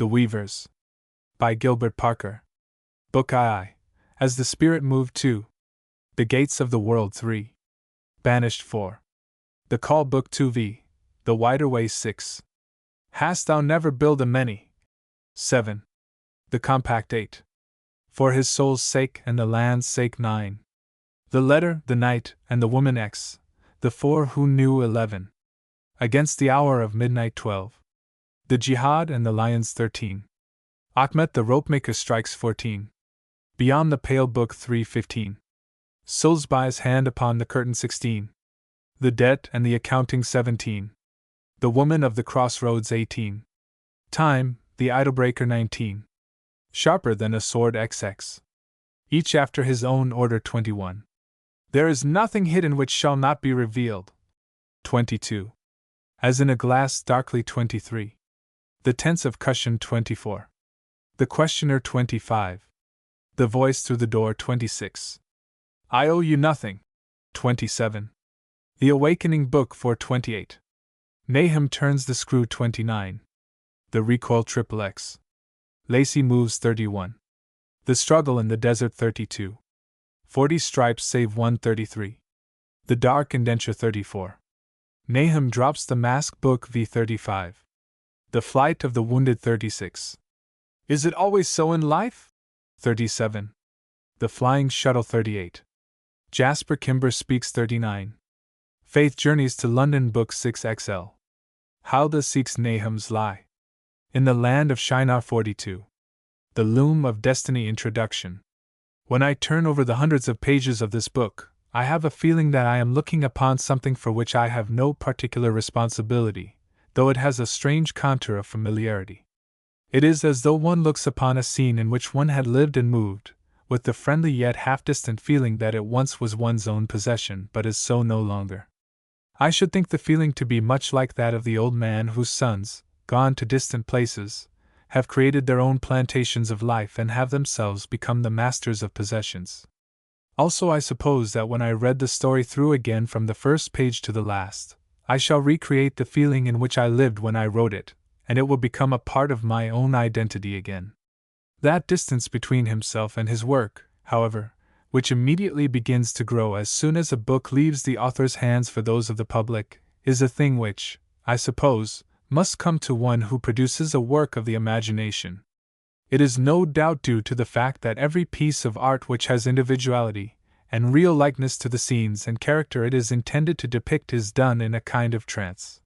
The Weavers. By Gilbert Parker. Book II. As the Spirit Moved 2. The Gates of the World 3. Banished 4. The Call Book 2v. The Wider Way 6. Hast thou never build a many? 7. The Compact 8. For his soul's sake and the land's sake 9. The Letter, the Night, and the Woman X. The Four Who Knew 11. Against the Hour of Midnight 12. The Jihad and the Lions 13. Achmet the Ropemaker Strikes 14. Beyond the Pale Book 3:15. Soulsby's Hand upon the Curtain 16. The Debt and the Accounting 17. The Woman of the Crossroads 18. Time, the Idlebreaker 19. Sharper than a Sword XX. Each after his own order 21. There is nothing hidden which shall not be revealed 22. As in a glass darkly 23. The Tense of Cushion 24. The Questioner 25. The Voice through the Door 26. I Owe You Nothing 27. The Awakening Book 428. Nahum Turns the Screw 29. The Recoil XXX. Lacey Moves 31. The Struggle in the Desert 32. 40 Stripes Save 133. The Dark Indenture 34. Nahum Drops the Mask Book v35. The Flight of the Wounded 36. Is it always so in life? 37. The Flying Shuttle 38. Jasper Kimber Speaks 39. Faith Journeys to London Book 6XL. Halda Seeks Nahum's Lie. In the Land of Shinar 42. The Loom of Destiny Introduction. When I turn over the hundreds of pages of this book, I have a feeling that I am looking upon something for which I have no particular responsibility, though it has a strange contour of familiarity. It is as though one looks upon a scene in which one had lived and moved, with the friendly yet half-distant feeling that it once was one's own possession but is so no longer. I should think the feeling to be much like that of the old man whose sons, gone to distant places, have created their own plantations of life and have themselves become the masters of possessions. Also, I suppose that when I read the story through again from the first page to the last, I shall recreate the feeling in which I lived when I wrote it, and it will become a part of my own identity again. That distance between himself and his work, however, which immediately begins to grow as soon as a book leaves the author's hands for those of the public, is a thing which, I suppose, must come to one who produces a work of the imagination. It is no doubt due to the fact that every piece of art which has individuality and real likeness to the scenes and character it is intended to depict is done in a kind of trance.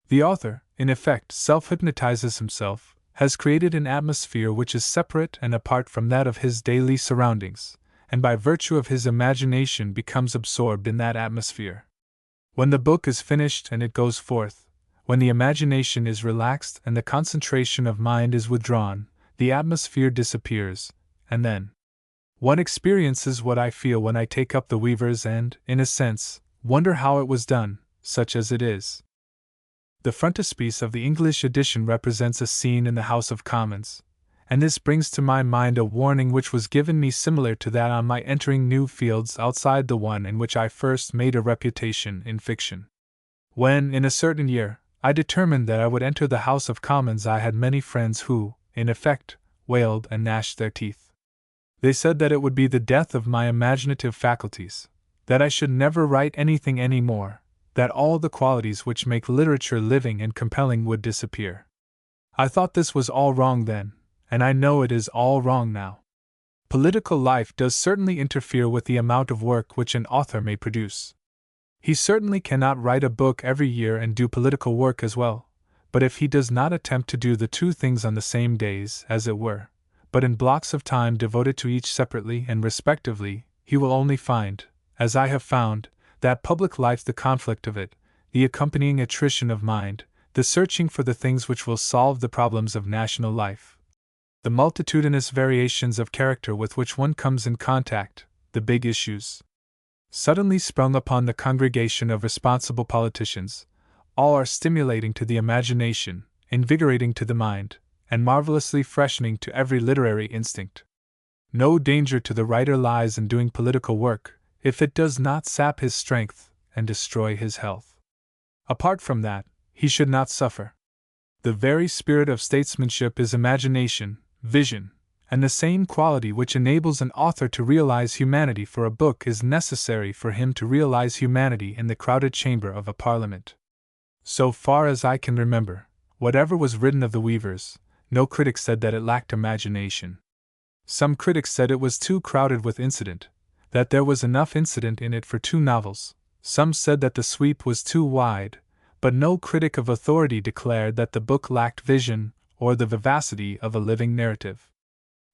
The author, in effect, self-hypnotizes himself, has created an atmosphere which is separate and apart from that of his daily surroundings, and by virtue of his imagination becomes absorbed in that atmosphere. When the book is finished and it goes forth, when the imagination is relaxed and the concentration of mind is withdrawn, the atmosphere disappears, and then one experiences what I feel when I take up The Weavers and, in a sense, wonder how it was done, such as it is. The frontispiece of the English edition represents a scene in the House of Commons, and this brings to my mind a warning which was given me similar to that on my entering new fields outside the one in which I first made a reputation in fiction. When, in a certain year, I determined that I would enter the House of Commons, I had many friends who, in effect, wailed and gnashed their teeth. They said that it would be the death of my imaginative faculties, that I should never write anything any more, that all the qualities which make literature living and compelling would disappear. I thought this was all wrong then, and I know it is all wrong now. Political life does certainly interfere with the amount of work which an author may produce. He certainly cannot write a book every year and do political work as well, but if he does not attempt to do the two things on the same days, as it were, but in blocks of time devoted to each separately and respectively, he will only find, as I have found, that public life, the conflict of it, the accompanying attrition of mind, the searching for the things which will solve the problems of national life, the multitudinous variations of character with which one comes in contact, the big issues, suddenly sprung upon the congregation of responsible politicians, all are stimulating to the imagination, invigorating to the mind, and marvelously freshening to every literary instinct. No danger to the writer lies in doing political work, if it does not sap his strength and destroy his health. Apart from that, he should not suffer. The very spirit of statesmanship is imagination, vision, and the same quality which enables an author to realize humanity for a book is necessary for him to realize humanity in the crowded chamber of a parliament. So far as I can remember, whatever was written of the Weavers, no critic said that it lacked imagination. Some critics said it was too crowded with incident, that there was enough incident in it for 2 novels. Some said that the sweep was too wide, but no critic of authority declared that the book lacked vision or the vivacity of a living narrative.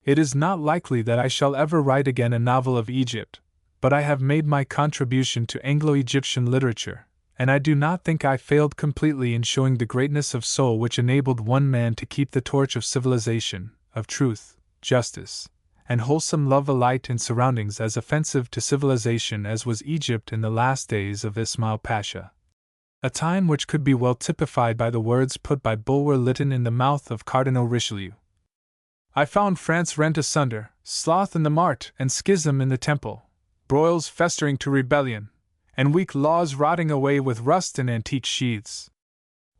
It is not likely that I shall ever write again a novel of Egypt, but I have made my contribution to Anglo-Egyptian literature, and I do not think I failed completely in showing the greatness of soul which enabled one man to keep the torch of civilization, of truth, justice, and wholesome love alight in surroundings as offensive to civilization as was Egypt in the last days of Ismail Pasha. A time which could be well typified by the words put by Bulwer Lytton in the mouth of Cardinal Richelieu. I found France rent asunder, sloth in the mart and schism in the temple, broils festering to rebellion, and weak laws rotting away with rust in antique sheaths.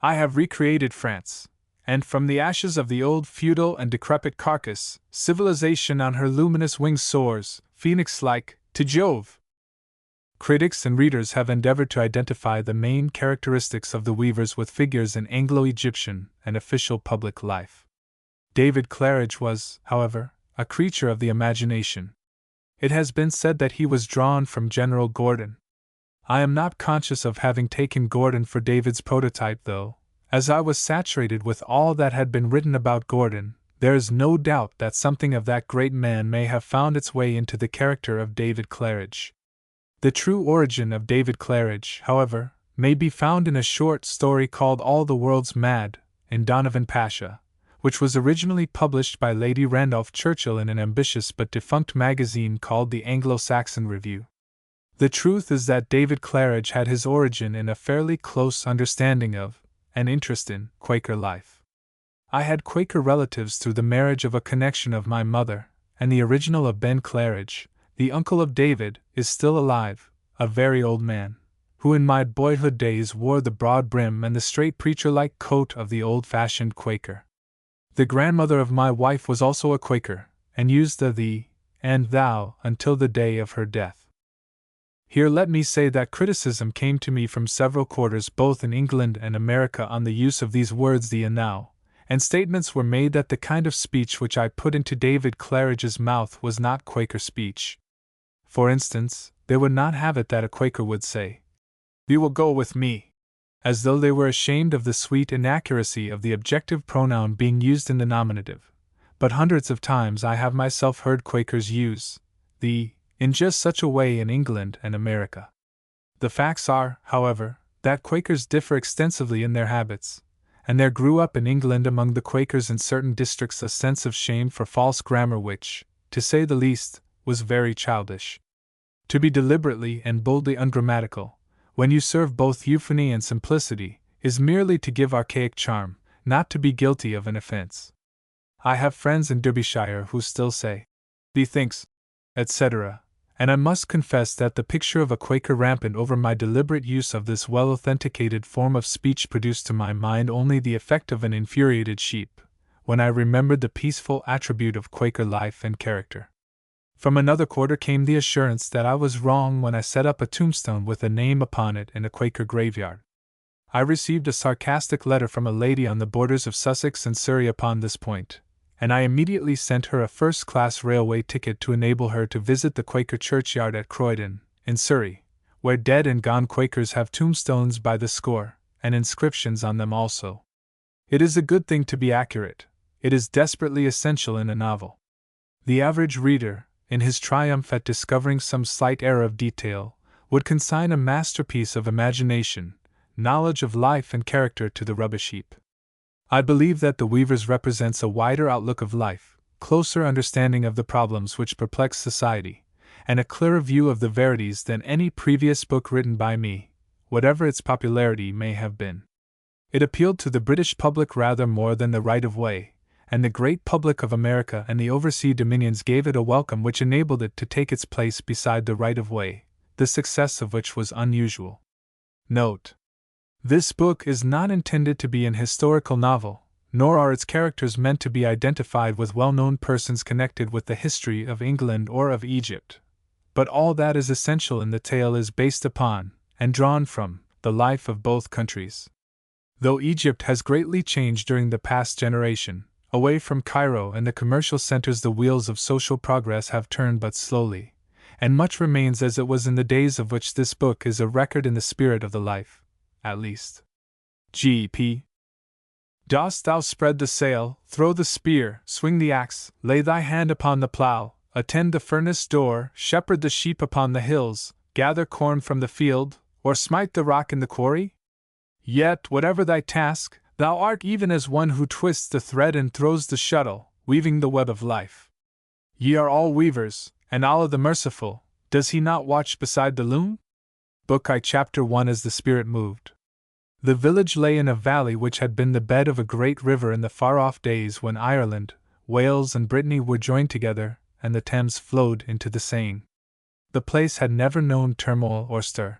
I have recreated France, and from the ashes of the old feudal and decrepit carcass, civilization on her luminous wings soars, phoenix-like, to Jove. Critics and readers have endeavored to identify the main characteristics of the Weavers with figures in Anglo-Egyptian and official public life. David Claridge was, however, a creature of the imagination. It has been said that he was drawn from General Gordon. I am not conscious of having taken Gordon for David's prototype, though, as I was saturated with all that had been written about Gordon, there is no doubt that something of that great man may have found its way into the character of David Claridge. The true origin of David Claridge, however, may be found in a short story called All the World's Mad, in Donovan Pasha, which was originally published by Lady Randolph Churchill in an ambitious but defunct magazine called the Anglo-Saxon Review. The truth is that David Claridge had his origin in a fairly close understanding of, and interest in, Quaker life. I had Quaker relatives through the marriage of a connection of my mother, and the original of Ben Claridge, the uncle of David, is still alive, a very old man, who in my boyhood days wore the broad brim and the straight preacher-like coat of the old-fashioned Quaker. The grandmother of my wife was also a Quaker, and used the thee and thou until the day of her death. Here let me say that criticism came to me from several quarters both in England and America on the use of these words thee and thou, and statements were made that the kind of speech which I put into David Claridge's mouth was not Quaker speech. For instance, they would not have it that a Quaker would say, "You will go with me," as though they were ashamed of the sweet inaccuracy of the objective pronoun being used in the nominative. But hundreds of times I have myself heard Quakers use thee in just such a way in England and America. The facts are, however, that Quakers differ extensively in their habits, and there grew up in England among the Quakers in certain districts a sense of shame for false grammar which, to say the least, was very childish. To be deliberately and boldly ungrammatical, when you serve both euphony and simplicity, is merely to give archaic charm, not to be guilty of an offense. I have friends in Derbyshire who still say, "thee thinks," etc., and I must confess that the picture of a Quaker rampant over my deliberate use of this well-authenticated form of speech produced to my mind only the effect of an infuriated sheep, when I remembered the peaceful attribute of Quaker life and character. From another quarter came the assurance that I was wrong when I set up a tombstone with a name upon it in a Quaker graveyard. I received a sarcastic letter from a lady on the borders of Sussex and Surrey upon this point, and I immediately sent her a first-class railway ticket to enable her to visit the Quaker churchyard at Croydon, in Surrey, where dead and gone Quakers have tombstones by the score, and inscriptions on them also. It is a good thing to be accurate. It is desperately essential in a novel. The average reader, in his triumph at discovering some slight error of detail, would consign a masterpiece of imagination, knowledge of life and character to the rubbish heap. I believe that The Weavers represents a wider outlook of life, closer understanding of the problems which perplex society, and a clearer view of the verities than any previous book written by me, whatever its popularity may have been. It appealed to the British public rather more than the right-of-way, and the great public of America and the overseas dominions gave it a welcome which enabled it to take its place beside the right-of-way, the success of which was unusual. Note: This book is not intended to be an historical novel, nor are its characters meant to be identified with well-known persons connected with the history of England or of Egypt. But all that is essential in the tale is based upon, and drawn from, the life of both countries. Though Egypt has greatly changed during the past generation, away from Cairo and the commercial centers the wheels of social progress have turned but slowly, and much remains as it was in the days of which this book is a record in the spirit of the life, at least. G.P. Dost thou spread the sail, throw the spear, swing the axe, lay thy hand upon the plough, attend the furnace door, shepherd the sheep upon the hills, gather corn from the field, or smite the rock in the quarry? Yet, whatever thy task, thou art even as one who twists the thread and throws the shuttle, weaving the web of life. Ye are all weavers, and Allah the Merciful, does He not watch beside the loom? Book I Chapter 1 As the Spirit moved. The village lay in a valley which had been the bed of a great river in the far-off days when Ireland, Wales and Brittany were joined together, and the Thames flowed into the Seine. The place had never known turmoil or stir.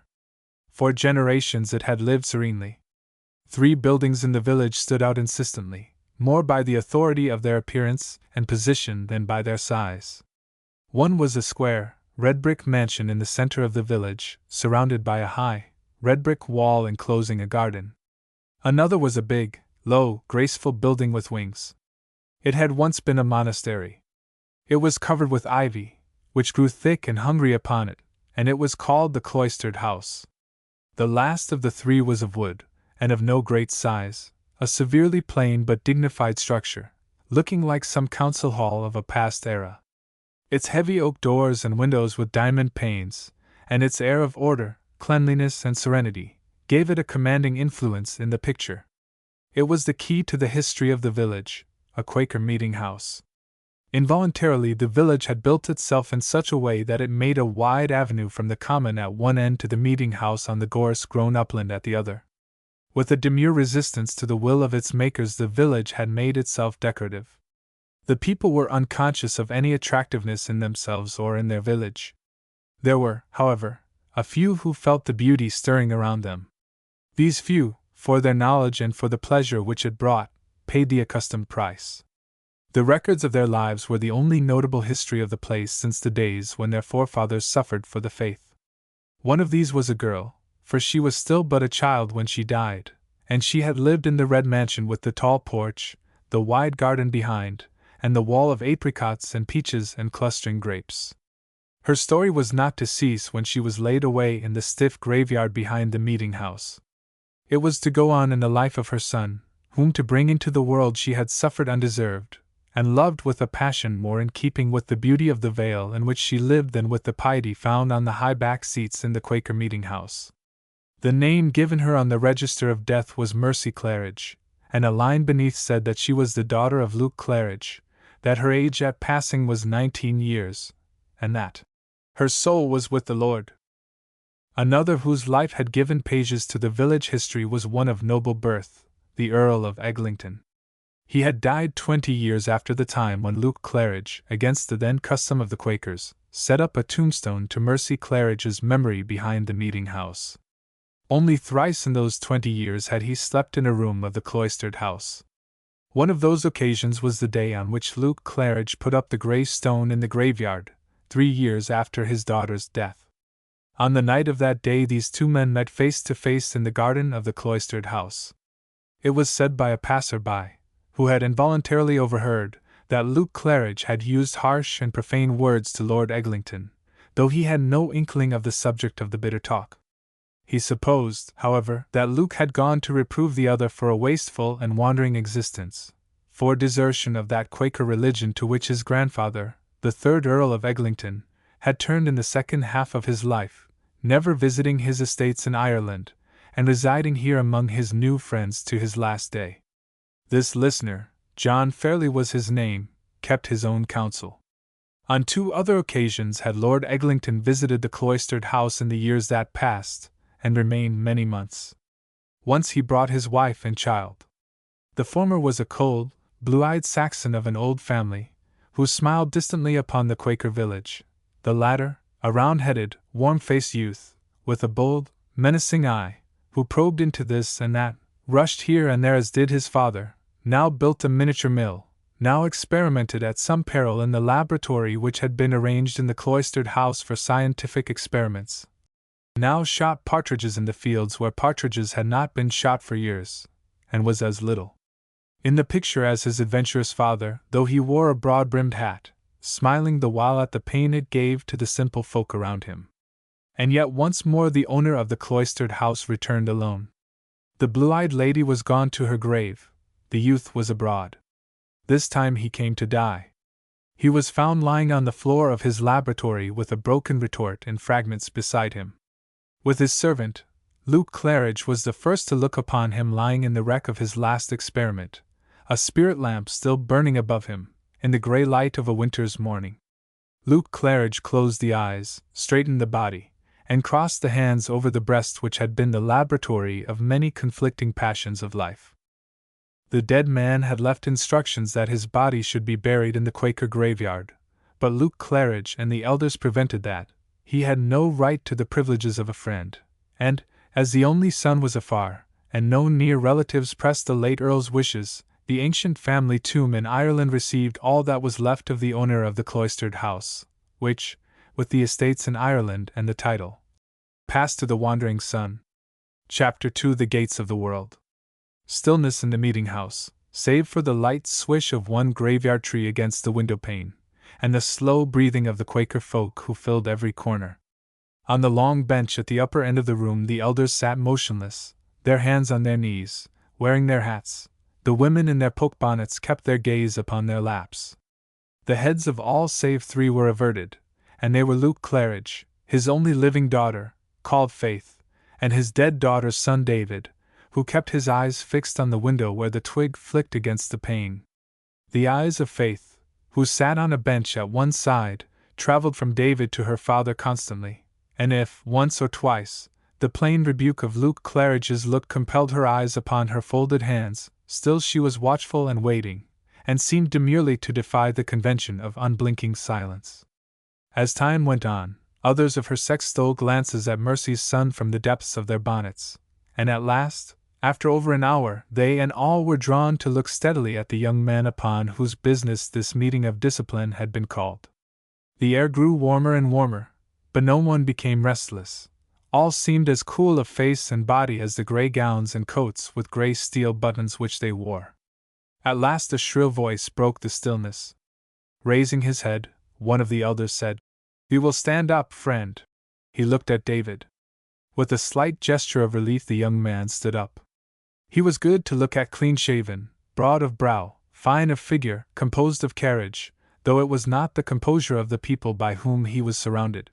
For generations it had lived serenely. 3 buildings in the village stood out insistently, more by the authority of their appearance and position than by their size. One was a square, red brick mansion in the center of the village, surrounded by a high, red brick wall enclosing a garden. Another was a big, low, graceful building with wings. It had once been a monastery. It was covered with ivy, which grew thick and hungry upon it, and it was called the Cloistered House. The last of the 3 was of wood, and of no great size, a severely plain but dignified structure, looking like some council hall of a past era. Its heavy oak doors and windows with diamond panes, and its air of order, cleanliness and serenity, gave it a commanding influence in the picture. It was the key to the history of the village, a Quaker meeting house. Involuntarily the village had built itself in such a way that it made a wide avenue from the common at one end to the meeting house on the gorse-grown upland at the other. With a demure resistance to the will of its makers, the village had made itself decorative. The people were unconscious of any attractiveness in themselves or in their village. There were, however, a few who felt the beauty stirring around them. These few, for their knowledge and for the pleasure which it brought, paid the accustomed price. The records of their lives were the only notable history of the place since the days when their forefathers suffered for the faith. One of these was a girl, for she was still but a child when she died, and she had lived in the red mansion with the tall porch, the wide garden behind, and the wall of apricots and peaches and clustering grapes. Her story was not to cease when she was laid away in the stiff graveyard behind the meeting house. It was to go on in the life of her son, whom to bring into the world she had suffered undeserved, and loved with a passion more in keeping with the beauty of the vale in which she lived than with the piety found on the high back seats in the Quaker meeting house. The name given her on the register of death was Mercy Claridge, and a line beneath said that she was the daughter of Luke Claridge, that her age at passing was 19 years, and that her soul was with the Lord. Another whose life had given pages to the village history was one of noble birth, the Earl of Eglinton. He had died 20 years after the time when Luke Claridge, against the then custom of the Quakers, set up a tombstone to Mercy Claridge's memory behind the meeting house. Only thrice in those 20 years had he slept in a room of the cloistered house. One of those occasions was the day on which Luke Claridge put up the grey stone in the graveyard, 3 years after his daughter's death. On the night of that day these 2 men met face to face in the garden of the cloistered house. It was said by a passer-by, who had involuntarily overheard, that Luke Claridge had used harsh and profane words to Lord Eglinton, though he had no inkling of the subject of the bitter talk. He supposed, however, that Luke had gone to reprove the other for a wasteful and wandering existence, for desertion of that Quaker religion to which his grandfather, the 3rd Earl of Eglinton, had turned in the second half of his life, never visiting his estates in Ireland, and residing here among his new friends to his last day. This listener, John Fairley was his name, kept his own counsel. On 2 other occasions had Lord Eglinton visited the cloistered house in the years that passed, and remained many months. Once he brought his wife and child. The former was a cold, blue-eyed Saxon of an old family, who smiled distantly upon the Quaker village. The latter, a round-headed, warm-faced youth, with a bold, menacing eye, who probed into this and that, rushed here and there as did his father, now built a miniature mill, now experimented at some peril in the laboratory which had been arranged in the cloistered house for scientific experiments, now shot partridges in the fields where partridges had not been shot for years, and was as little in the picture as his adventurous father, though he wore a broad-brimmed hat, smiling the while at the pain it gave to the simple folk around him. And yet once more the owner of the cloistered house returned alone. The blue-eyed lady was gone to her grave, the youth was abroad. This time he came to die. He was found lying on the floor of his laboratory with a broken retort in fragments beside him. With his servant, Luke Claridge was the first to look upon him lying in the wreck of his last experiment, a spirit lamp still burning above him, in the grey light of a winter's morning. Luke Claridge closed the eyes, straightened the body, and crossed the hands over the breast which had been the laboratory of many conflicting passions of life. The dead man had left instructions that his body should be buried in the Quaker graveyard, but Luke Claridge and the elders prevented that. He had no right to the privileges of a friend, and, as the only son was afar, and no near relatives pressed the late Earl's wishes, the ancient family tomb in Ireland received all that was left of the owner of the cloistered house, which, with the estates in Ireland and the title, passed to the wandering son. Chapter 2: The Gates of the World. Stillness in the meeting house, save for the light swish of one graveyard tree against the window pane, and the slow breathing of the Quaker folk who filled every corner. On the long bench at the upper end of the room the elders sat motionless, their hands on their knees, wearing their hats. The women in their poke bonnets kept their gaze upon their laps. The heads of all save three were averted, and they were Luke Claridge, his only living daughter, called Faith, and his dead daughter's son David, who kept his eyes fixed on the window where the twig flicked against the pane. The eyes of Faith, who sat on a bench at one side, traveled from David to her father constantly, and if, once or twice, the plain rebuke of Luke Claridge's look compelled her eyes upon her folded hands, still she was watchful and waiting, and seemed demurely to defy the convention of unblinking silence. As time went on, others of her sex stole glances at Mercy's son from the depths of their bonnets, and at last, after over an hour, they and all were drawn to look steadily at the young man upon whose business this meeting of discipline had been called. The air grew warmer and warmer, but no one became restless. All seemed as cool of face and body as the grey gowns and coats with grey steel buttons which they wore. At last a shrill voice broke the stillness. Raising his head, one of the elders said, "You will stand up, friend." He looked at David. With a slight gesture of relief the young man stood up. He was good to look at, clean-shaven, broad of brow, fine of figure, composed of carriage, though it was not the composure of the people by whom he was surrounded.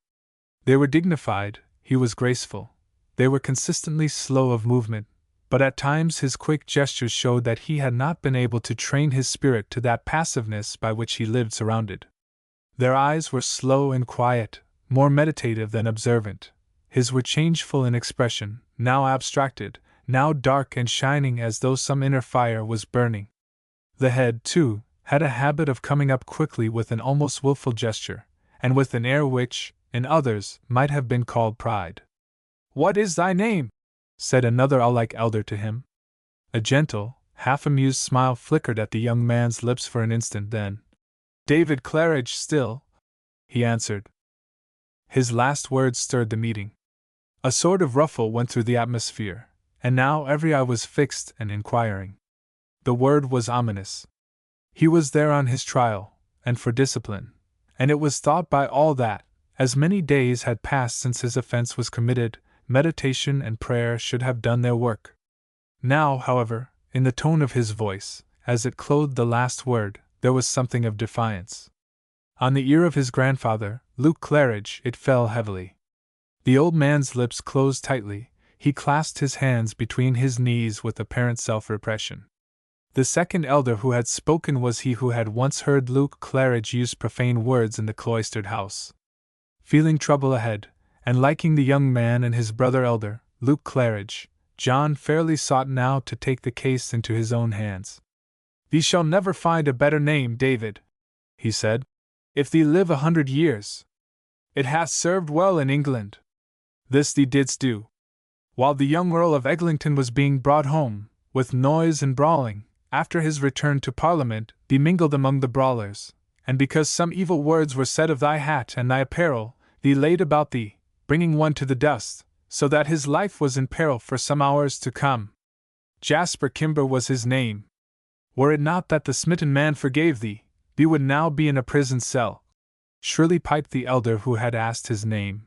They were dignified, he was graceful. They were consistently slow of movement, but at times his quick gestures showed that he had not been able to train his spirit to that passiveness by which he lived surrounded. Their eyes were slow and quiet, more meditative than observant. His were changeful in expression, now abstracted, now dark and shining as though some inner fire was burning. The head, too, had a habit of coming up quickly with an almost wilful gesture, and with an air which, in others, might have been called pride. "What is thy name?" said another owl-like elder to him. A gentle, half-amused smile flickered at the young man's lips for an instant, then, "David Claridge still," he answered. His last words stirred the meeting. A sort of ruffle went through the atmosphere, and now every eye was fixed and inquiring. The word was ominous. He was there on his trial, and for discipline, and it was thought by all that, as many days had passed since his offense was committed, meditation and prayer should have done their work. Now, however, in the tone of his voice, as it clothed the last word, there was something of defiance. On the ear of his grandfather, Luke Claridge, it fell heavily. The old man's lips closed tightly, he clasped his hands between his knees with apparent self-repression. The second elder who had spoken was he who had once heard Luke Claridge use profane words in the cloistered house. Feeling trouble ahead, and liking the young man and his brother elder, Luke Claridge, John fairly sought now to take the case into his own hands. "Thee shall never find a better name, David," he said, "if thee live 100 years. It hath served well in England. This thee didst do. While the young Earl of Eglinton was being brought home, with noise and brawling, after his return to Parliament, be mingled among the brawlers, and because some evil words were said of thy hat and thy apparel, thee laid about thee, bringing one to the dust, so that his life was in peril for some hours to come. Jasper Kimber was his name. Were it not that the smitten man forgave thee, thee would now be in a prison cell, shrilly piped the elder who had asked his name.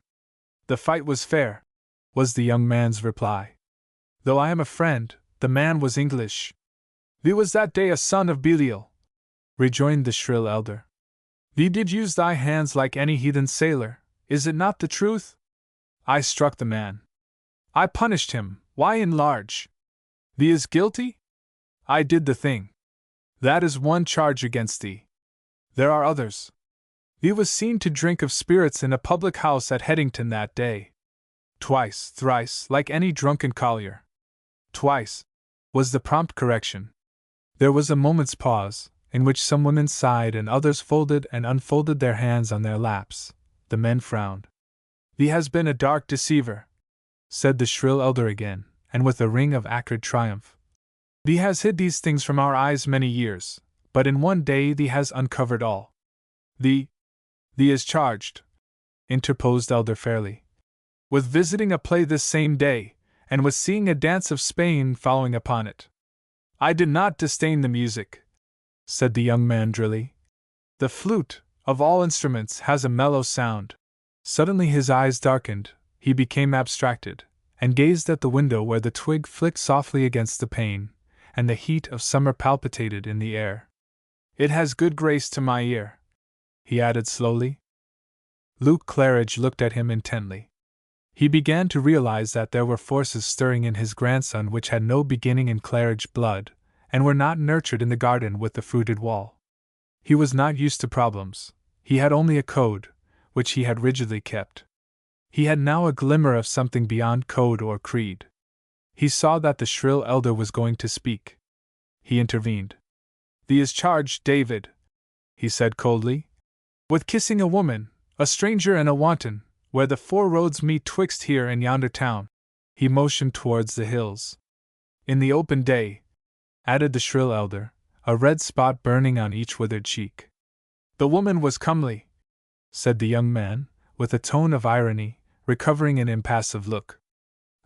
The fight was fair, was the young man's reply. Though I am a friend, the man was English. Thee was that day a son of Belial, rejoined the shrill elder. Thee did use thy hands like any heathen sailor, is it not the truth? I struck the man. I punished him, why enlarge? Thee is guilty? I did the thing. That is one charge against thee. There are others. Thee was seen to drink of spirits in a public house at Headington that day. Twice, thrice, like any drunken collier. Twice, was the prompt correction. There was a moment's pause, in which some women sighed and others folded and unfolded their hands on their laps. The men frowned. Thee has been a dark deceiver, said the shrill elder again, and with a ring of acrid triumph. Thee has hid these things from our eyes many years, but in one day thee has uncovered all. Thee is charged, interposed Elder Fairley, with visiting a play this same day, and with seeing a dance of Spain following upon it. I did not disdain the music, said the young man drily. The flute, of all instruments, has a mellow sound. Suddenly his eyes darkened, he became abstracted, and gazed at the window where the twig flicked softly against the pane, and the heat of summer palpitated in the air. It has good grace to my ear, he added slowly. Luke Claridge looked at him intently. He began to realize that there were forces stirring in his grandson which had no beginning in Claridge blood, and were not nurtured in the garden with the fruited wall. He was not used to problems, he had only a code, which he had rigidly kept. He had now a glimmer of something beyond code or creed. He saw that the shrill elder was going to speak. He intervened. Thee is charged, David, he said coldly, with kissing a woman, a stranger and a wanton, where the four roads meet twixt here and yonder town. He motioned towards the hills. In the open day, added the shrill elder, a red spot burning on each withered cheek. The woman was comely, said the young man, with a tone of irony, recovering an impassive look.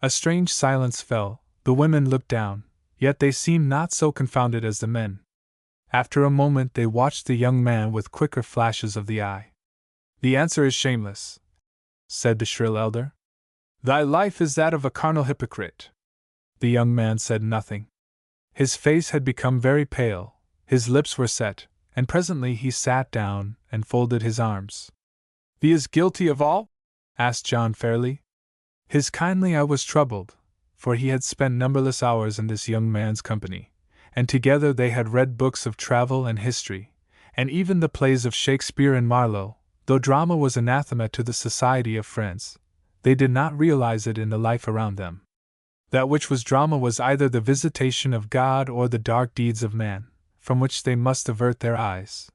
A strange silence fell, the women looked down, yet they seemed not so confounded as the men. After a moment they watched the young man with quicker flashes of the eye. The answer is shameless, said the shrill elder. Thy life is that of a carnal hypocrite. The young man said nothing. His face had become very pale, his lips were set, and presently he sat down and folded his arms. Thee is guilty of all? Asked John Fairley. His kindly eye was troubled, for he had spent numberless hours in this young man's company, and together they had read books of travel and history, and even the plays of Shakespeare and Marlowe. Though drama was anathema to the society of friends, they did not realize it in the life around them. That which was drama was either the visitation of God or the dark deeds of man, from which they must avert their eyes.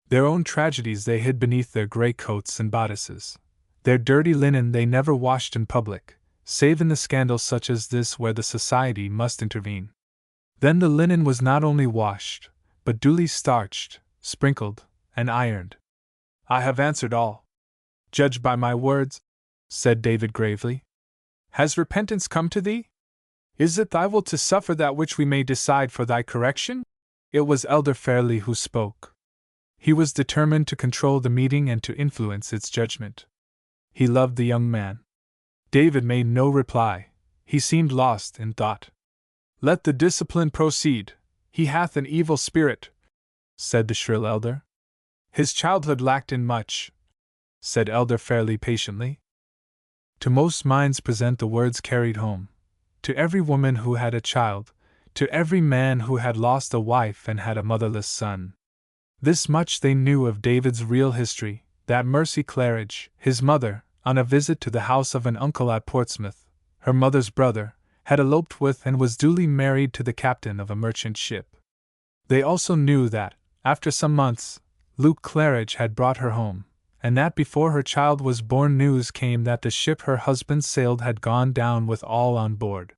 Their own tragedies they hid beneath their grey coats and bodices. Their dirty linen they never washed in public, save in the scandals such as this where the society must intervene. Then the linen was not only washed, but duly starched, sprinkled, and ironed. I have answered all. Judge by my words, said David gravely. Has repentance come to thee? Is it thy will to suffer that which we may decide for thy correction? It was Elder Fairley who spoke. He was determined to control the meeting and to influence its judgment. He loved the young man. David made no reply. He seemed lost in thought. Let the discipline proceed. He hath an evil spirit, said the shrill elder. His childhood lacked in much, said Elder Fairley patiently. To most minds present the words carried home. To every woman who had a child, to every man who had lost a wife and had a motherless son. This much they knew of David's real history, that Mercy Claridge, his mother, on a visit to the house of an uncle at Portsmouth, her mother's brother, had eloped with and was duly married to the captain of a merchant ship. They also knew that, after some months, Luke Claridge had brought her home, and that before her child was born news came that the ship her husband sailed had gone down with all on board.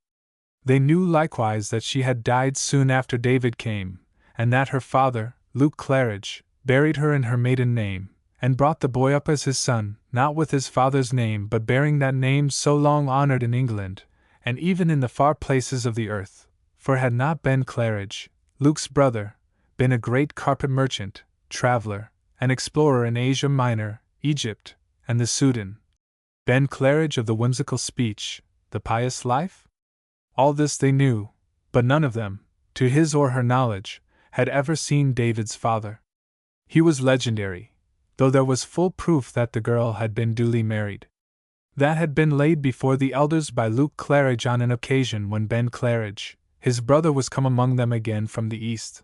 They knew likewise that she had died soon after David came, and that her father, Luke Claridge, buried her in her maiden name, and brought the boy up as his son, not with his father's name but bearing that name so long honored in England, and even in the far places of the earth, for had not Ben Claridge, Luke's brother, been a great carpet merchant, traveler, and explorer in Asia Minor, Egypt, and the Sudan? Ben Claridge of the whimsical speech, the pious life? All this they knew, but none of them, to his or her knowledge, had ever seen David's father. He was legendary, though there was full proof that the girl had been duly married. That had been laid before the elders by Luke Claridge on an occasion when Ben Claridge, his brother, was come among them again from the east.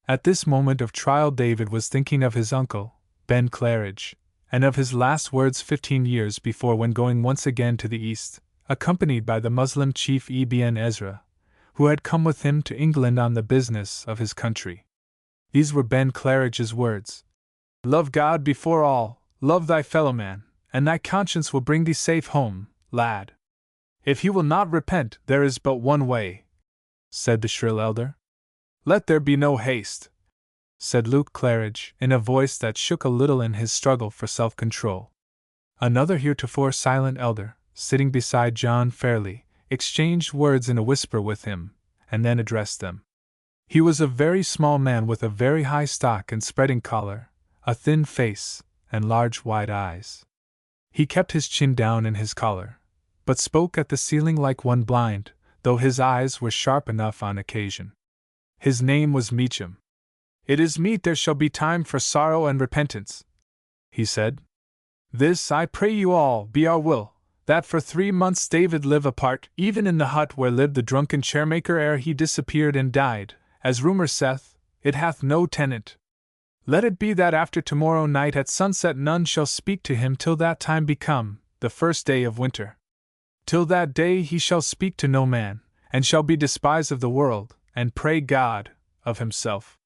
At this moment of trial David was thinking of his uncle, Ben Claridge, and of his last words 15 years before when going once again to the east, accompanied by the Muslim chief Ibn Ezra, who had come with him to England on the business of his country. These were Ben Claridge's words: "Love God before all, love thy fellowman, and thy conscience will bring thee safe home, lad. If he will not repent, there is but one way," said the shrill elder. "Let there be no haste," said Luke Claridge, in a voice that shook a little in his struggle for self-control. Another heretofore silent elder, sitting beside John Fairley, exchanged words in a whisper with him, and then addressed them. He was a very small man with a very high stock and spreading collar, a thin face, and large wide eyes. He kept his chin down in his collar, but spoke at the ceiling like one blind, though his eyes were sharp enough on occasion. His name was Meacham. "It is meet there shall be time for sorrow and repentance," he said. "This, I pray you all, be our will, that for 3 months David live apart, even in the hut where lived the drunken chairmaker ere he disappeared and died, as rumour saith, it hath no tenant. Let it be that after tomorrow night at sunset none shall speak to him till that time be come, the first day of winter. Till that day he shall speak to no man, and shall be despised of the world, and pray God of himself.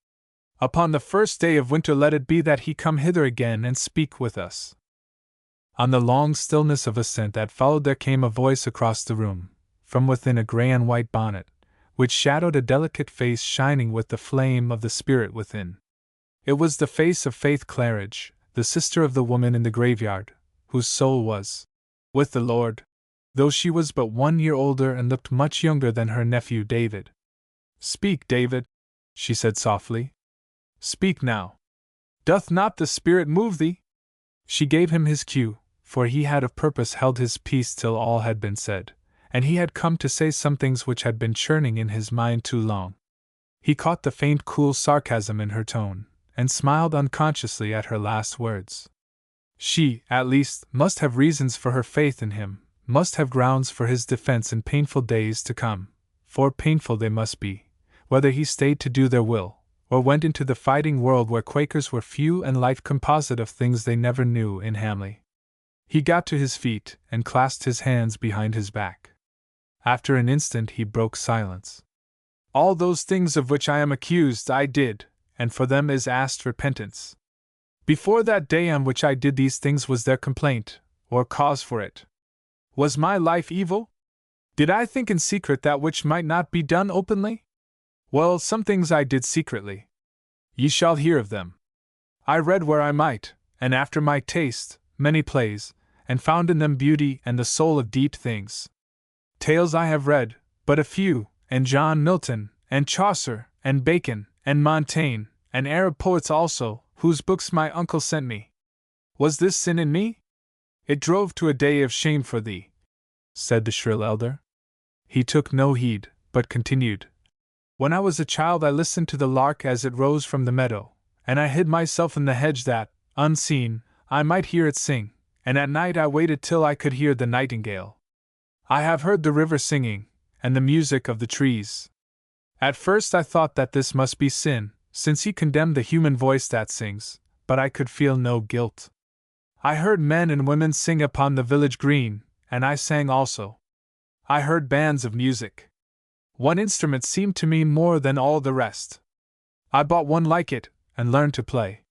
Upon the first day of winter let it be that he come hither again and speak with us." On the long stillness of assent that followed there came a voice across the room, from within a grey and white bonnet, which shadowed a delicate face shining with the flame of the spirit within. It was the face of Faith Claridge, the sister of the woman in the graveyard, whose soul was with the Lord, though she was but 1 year older and looked much younger than her nephew David. "Speak, David," she said softly. "Speak now. Doth not the Spirit move thee?" She gave him his cue, for he had of purpose held his peace till all had been said, and he had come to say some things which had been churning in his mind too long. He caught the faint cool sarcasm in her tone, and smiled unconsciously at her last words. She, at least, must have reasons for her faith in him, must have grounds for his defense in painful days to come, for painful they must be, whether he stayed to do their will, or went into the fighting world where Quakers were few and life composite of things they never knew in Hamley. He got to his feet and clasped his hands behind his back. After an instant he broke silence. "All those things of which I am accused I did, and for them is asked repentance. Before that day on which I did these things was there complaint, or cause for it? Was my life evil? Did I think in secret that which might not be done openly? Well, some things I did secretly. Ye shall hear of them. I read where I might, and after my taste, many plays, and found in them beauty and the soul of deep things. Tales I have read, but a few, and John Milton, and Chaucer, and Bacon, and Montaigne, and Arab poets also, whose books my uncle sent me. Was this sin in me? It drove to a day of shame for thee," said the shrill elder. He took no heed, but continued. "When I was a child I listened to the lark as it rose from the meadow, and I hid myself in the hedge that, unseen, I might hear it sing, and at night I waited till I could hear the nightingale. I have heard the river singing, and the music of the trees. At first I thought that this must be sin, since he condemned the human voice that sings, but I could feel no guilt. I heard men and women sing upon the village green, and I sang also. I heard bands of music. One instrument seemed to me more than all the rest. I bought one like it, and learned to play.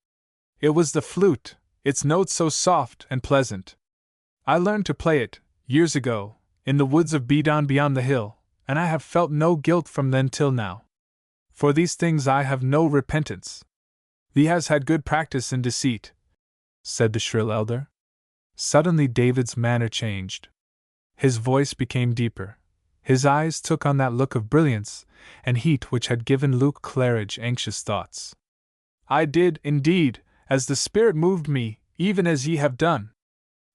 It was the flute, its notes so soft and pleasant. I learned to play it, years ago, in the woods of Bedon beyond the hill, and I have felt no guilt from then till now. For these things I have no repentance. Thee has had good practice in deceit, said the shrill elder. Suddenly David's manner changed. His voice became deeper. His eyes took on that look of brilliance and heat which had given Luke Claridge anxious thoughts. I did, indeed, as the Spirit moved me, even as ye have done.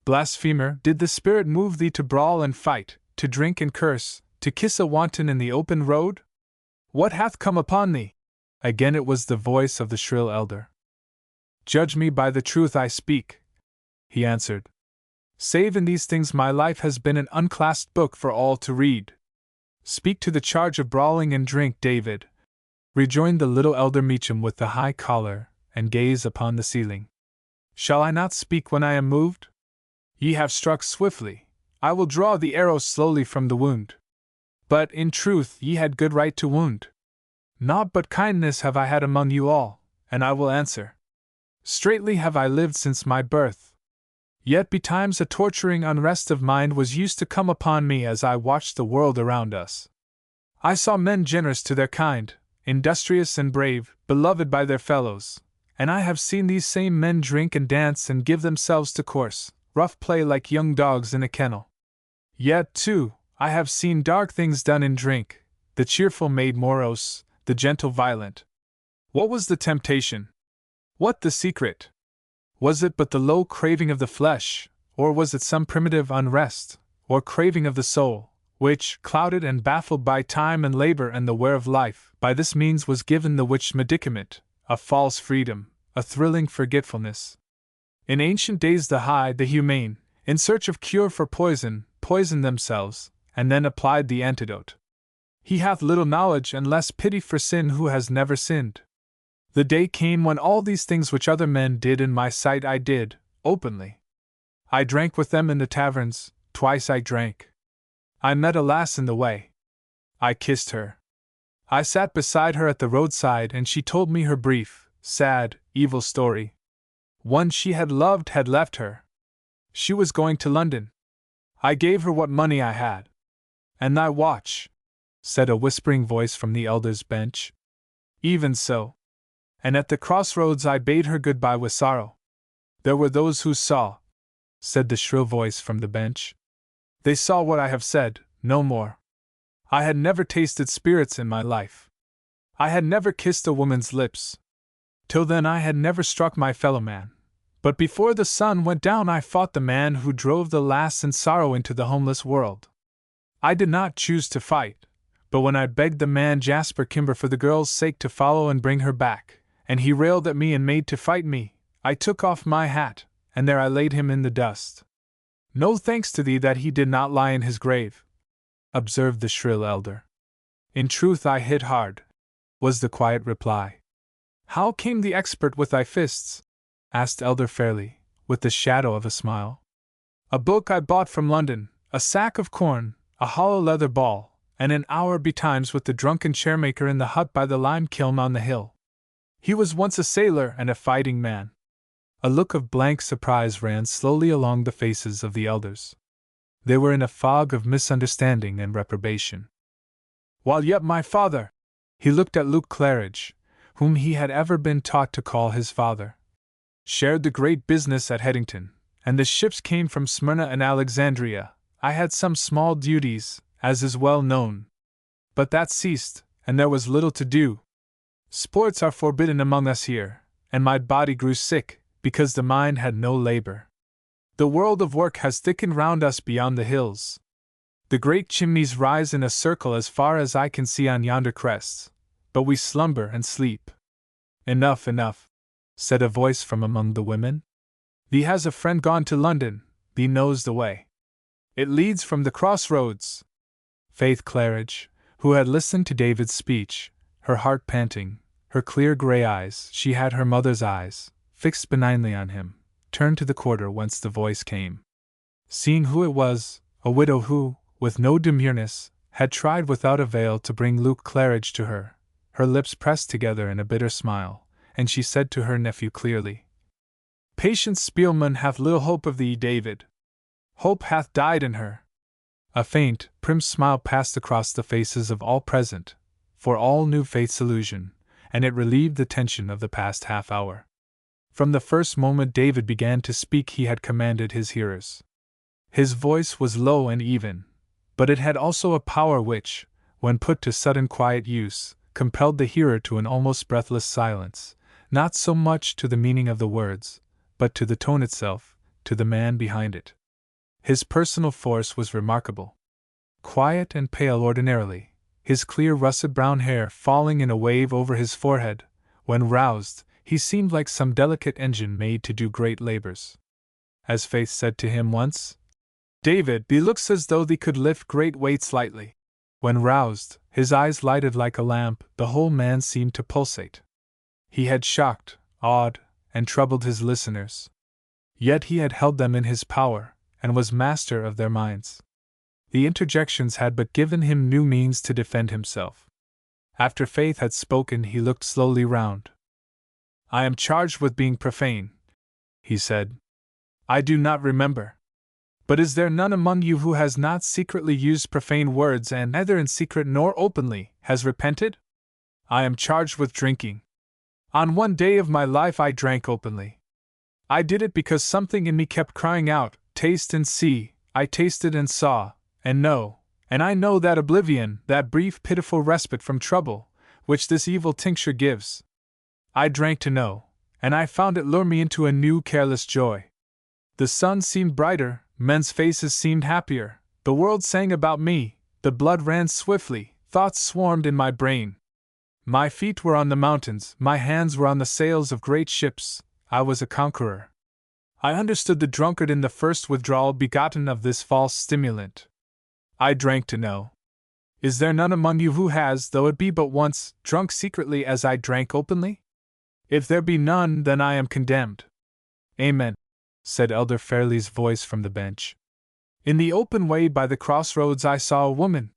Blasphemer, did the Spirit move thee to brawl and fight, to drink and curse, to kiss a wanton in the open road? What hath come upon thee? Again it was the voice of the shrill elder. Judge me by the truth I speak, he answered. Save in these things my life has been an unclasped book for all to read. Speak to the charge of brawling and drink, David, rejoined the little elder Meacham with the high collar, and gaze upon the ceiling. Shall I not speak when I am moved? Ye have struck swiftly, I will draw the arrow slowly from the wound. But, in truth, ye had good right to wound. Naught but kindness have I had among you all, and I will answer. Straightly have I lived since my birth. Yet betimes a torturing unrest of mind was used to come upon me as I watched the world around us. I saw men generous to their kind, industrious and brave, beloved by their fellows, and I have seen these same men drink and dance and give themselves to coarse, rough play like young dogs in a kennel. Yet, too, I have seen dark things done in drink, the cheerful made morose, the gentle violent. What was the temptation? What the secret? Was it but the low craving of the flesh, or was it some primitive unrest, or craving of the soul, which, clouded and baffled by time and labor and the wear of life, by this means was given the witch medicament, a false freedom, a thrilling forgetfulness? In ancient days the high, the humane, in search of cure for poison, poisoned themselves, and then applied the antidote. He hath little knowledge and less pity for sin who has never sinned. The day came when all these things which other men did in my sight I did, openly. I drank with them in the taverns, twice I drank. I met a lass in the way. I kissed her. I sat beside her at the roadside and she told me her brief, sad, evil story. One she had loved had left her. She was going to London. I gave her what money I had. And thy watch, said a whispering voice from the elder's bench. Even so. And at the crossroads I bade her goodbye with sorrow. There were those who saw, said the shrill voice from the bench. They saw what I have said, no more. I had never tasted spirits in my life. I had never kissed a woman's lips. Till then I had never struck my fellow man. But before the sun went down I fought the man who drove the lass in sorrow into the homeless world. I did not choose to fight, but when I begged the man Jasper Kimber for the girl's sake to follow and bring her back, and he railed at me and made to fight me, I took off my hat, and there I laid him in the dust. No thanks to thee that he did not lie in his grave, observed the shrill elder. In truth I hit hard, was the quiet reply. How came the expert with thy fists? Asked Elder Fairley, with the shadow of a smile. A book I bought from London, a sack of corn, a hollow leather ball, and an hour betimes with the drunken chairmaker in the hut by the lime kiln on the hill. He was once a sailor and a fighting man. A look of blank surprise ran slowly along the faces of the elders. They were in a fog of misunderstanding and reprobation. While yet my father, he looked at Luke Claridge, whom he had ever been taught to call his father, shared the great business at Headington, and the ships came from Smyrna and Alexandria, I had some small duties, as is well known. But that ceased, and there was little to do. Sports are forbidden among us here, and my body grew sick, because the mind had no labor. The world of work has thickened round us beyond the hills. The great chimneys rise in a circle as far as I can see on yonder crests, but we slumber and sleep. Enough, enough, said a voice from among the women. Thee has a friend gone to London, thee knows the way. It leads from the crossroads. Faith Claridge, who had listened to David's speech, her heart panting, her clear grey eyes, she had her mother's eyes, fixed benignly on him, turned to the quarter whence the voice came. Seeing who it was, a widow who, with no demureness, had tried without avail to bring Luke Claridge to her, her lips pressed together in a bitter smile, and she said to her nephew clearly, Patience Spielman hath little hope of thee, David. Hope hath died in her. A faint, prim smile passed across the faces of all present, for all knew Faith's illusion, and it relieved the tension of the past half hour. From the first moment David began to speak he had commanded his hearers. His voice was low and even, but it had also a power which, when put to sudden quiet use, compelled the hearer to an almost breathless silence, not so much to the meaning of the words, but to the tone itself, to the man behind it. His personal force was remarkable. Quiet and pale ordinarily, his clear russet brown hair falling in a wave over his forehead, when roused, he seemed like some delicate engine made to do great labors. As Faith said to him once, "David, thee looks as though thee could lift great weights lightly." When roused, his eyes lighted like a lamp, the whole man seemed to pulsate. He had shocked, awed, and troubled his listeners. Yet he had held them in his power, and was master of their minds. The interjections had but given him new means to defend himself. After Faith had spoken, he looked slowly round. "I am charged with being profane," he said. "I do not remember. But is there none among you who has not secretly used profane words and neither in secret nor openly has repented? I am charged with drinking. On one day of my life I drank openly. I did it because something in me kept crying out, 'Taste and see.' I tasted and saw, and know, and I know that oblivion, that brief pitiful respite from trouble, which this evil tincture gives. I drank to know, and I found it lure me into a new careless joy. The sun seemed brighter, men's faces seemed happier, the world sang about me, the blood ran swiftly, thoughts swarmed in my brain. My feet were on the mountains, my hands were on the sails of great ships, I was a conqueror. I understood the drunkard in the first withdrawal begotten of this false stimulant. I drank to know. Is there none among you who has, though it be but once, drunk secretly as I drank openly? If there be none, then I am condemned." "Amen," said Elder Fairley's voice from the bench. "In the open way by the crossroads I saw a woman.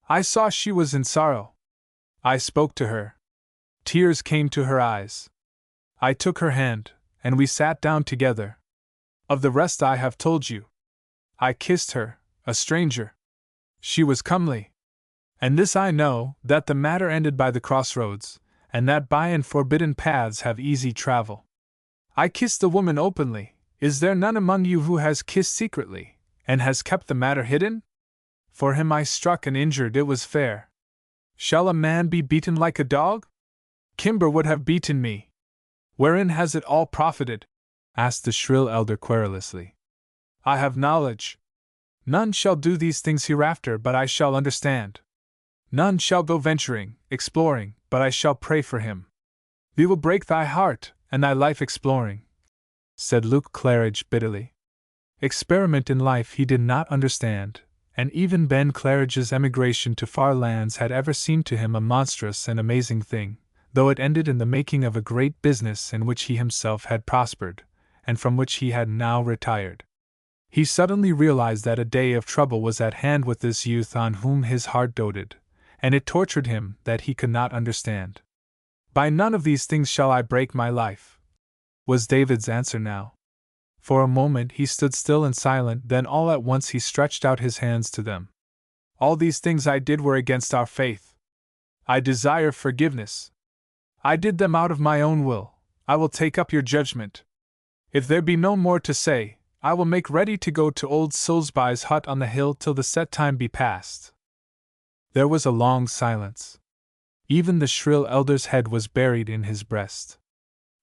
I saw she was in sorrow. I spoke to her. Tears came to her eyes. I took her hand, and we sat down together. Of the rest I have told you. I kissed her, a stranger. She was comely. And this I know, that the matter ended by the crossroads, and that by and forbidden paths have easy travel. I kissed the woman openly. Is there none among you who has kissed secretly, and has kept the matter hidden? For him I struck and injured, it was fair. Shall a man be beaten like a dog? Kimber would have beaten me. Wherein has it all profited?" asked the shrill elder querulously. "I have knowledge. None shall do these things hereafter, but I shall understand. None shall go venturing, exploring, but I shall pray for him. Thee will break thy heart, and thy life exploring," said Luke Claridge bitterly. Experiment in life he did not understand, and even Ben Claridge's emigration to far lands had ever seemed to him a monstrous and amazing thing, though it ended in the making of a great business in which he himself had prospered, and from which he had now retired. He suddenly realized that a day of trouble was at hand with this youth on whom his heart doted, and it tortured him that he could not understand. "By none of these things shall I break my life," was David's answer now. For a moment he stood still and silent, then all at once he stretched out his hands to them. "All these things I did were against our faith. I desire forgiveness. I did them out of my own will. I will take up your judgment. If there be no more to say, I will make ready to go to old Soulsby's hut on the hill till the set time be past." There was a long silence. Even the shrill elder's head was buried in his breast.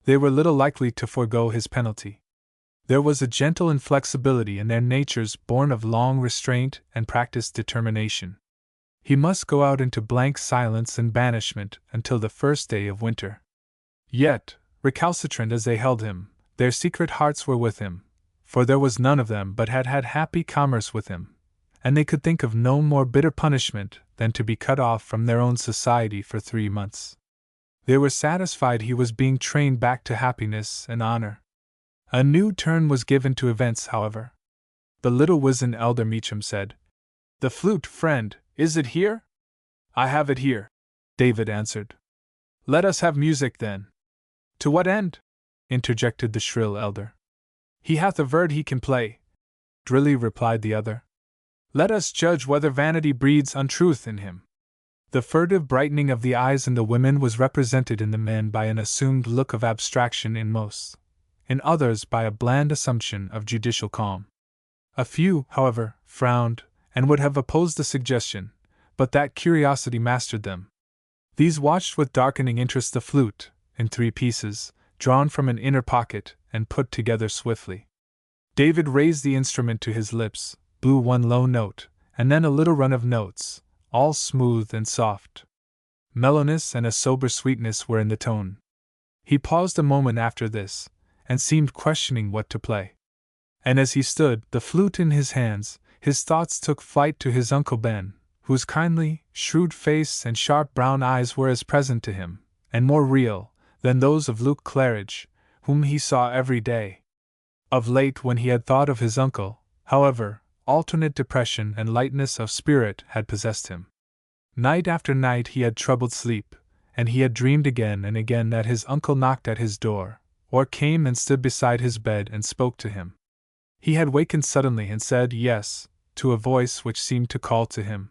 They were little likely to forego his penalty. There was a gentle inflexibility in their natures born of long restraint and practiced determination. He must go out into blank silence and banishment until the first day of winter. Yet, recalcitrant as they held him, their secret hearts were with him, for there was none of them but had had happy commerce with him, and they could think of no more bitter punishment than to be cut off from their own society for 3 months. They were satisfied he was being trained back to happiness and honor. A new turn was given to events, however. The little wizened elder Meacham said, "The flute, friend, is it here?" "I have it here," David answered. "Let us have music then." "To what end?" interjected the shrill elder. He hath averred he can play, drily replied the other. Let us judge whether vanity breeds untruth in him. The furtive brightening of the eyes in the women was represented in the men by an assumed look of abstraction in most, in others by a bland assumption of judicial calm. A few, however, frowned, and would have opposed the suggestion, but that curiosity mastered them. These watched with darkening interest the flute, in 3 pieces, drawn from an inner pocket, and put together swiftly. David raised the instrument to his lips, blew 1 low note, and then a little run of notes, all smooth and soft. Mellowness and a sober sweetness were in the tone. He paused a moment after this, and seemed questioning what to play. And as he stood, the flute in his hands, his thoughts took flight to his Uncle Ben, whose kindly, shrewd face and sharp brown eyes were as present to him, and more real, than those of Luke Claridge, whom he saw every day. Of late, when he had thought of his uncle, however, alternate depression and lightness of spirit had possessed him. Night after night he had troubled sleep, and he had dreamed again and again that his uncle knocked at his door, or came and stood beside his bed and spoke to him. He had wakened suddenly and said yes, to a voice which seemed to call to him.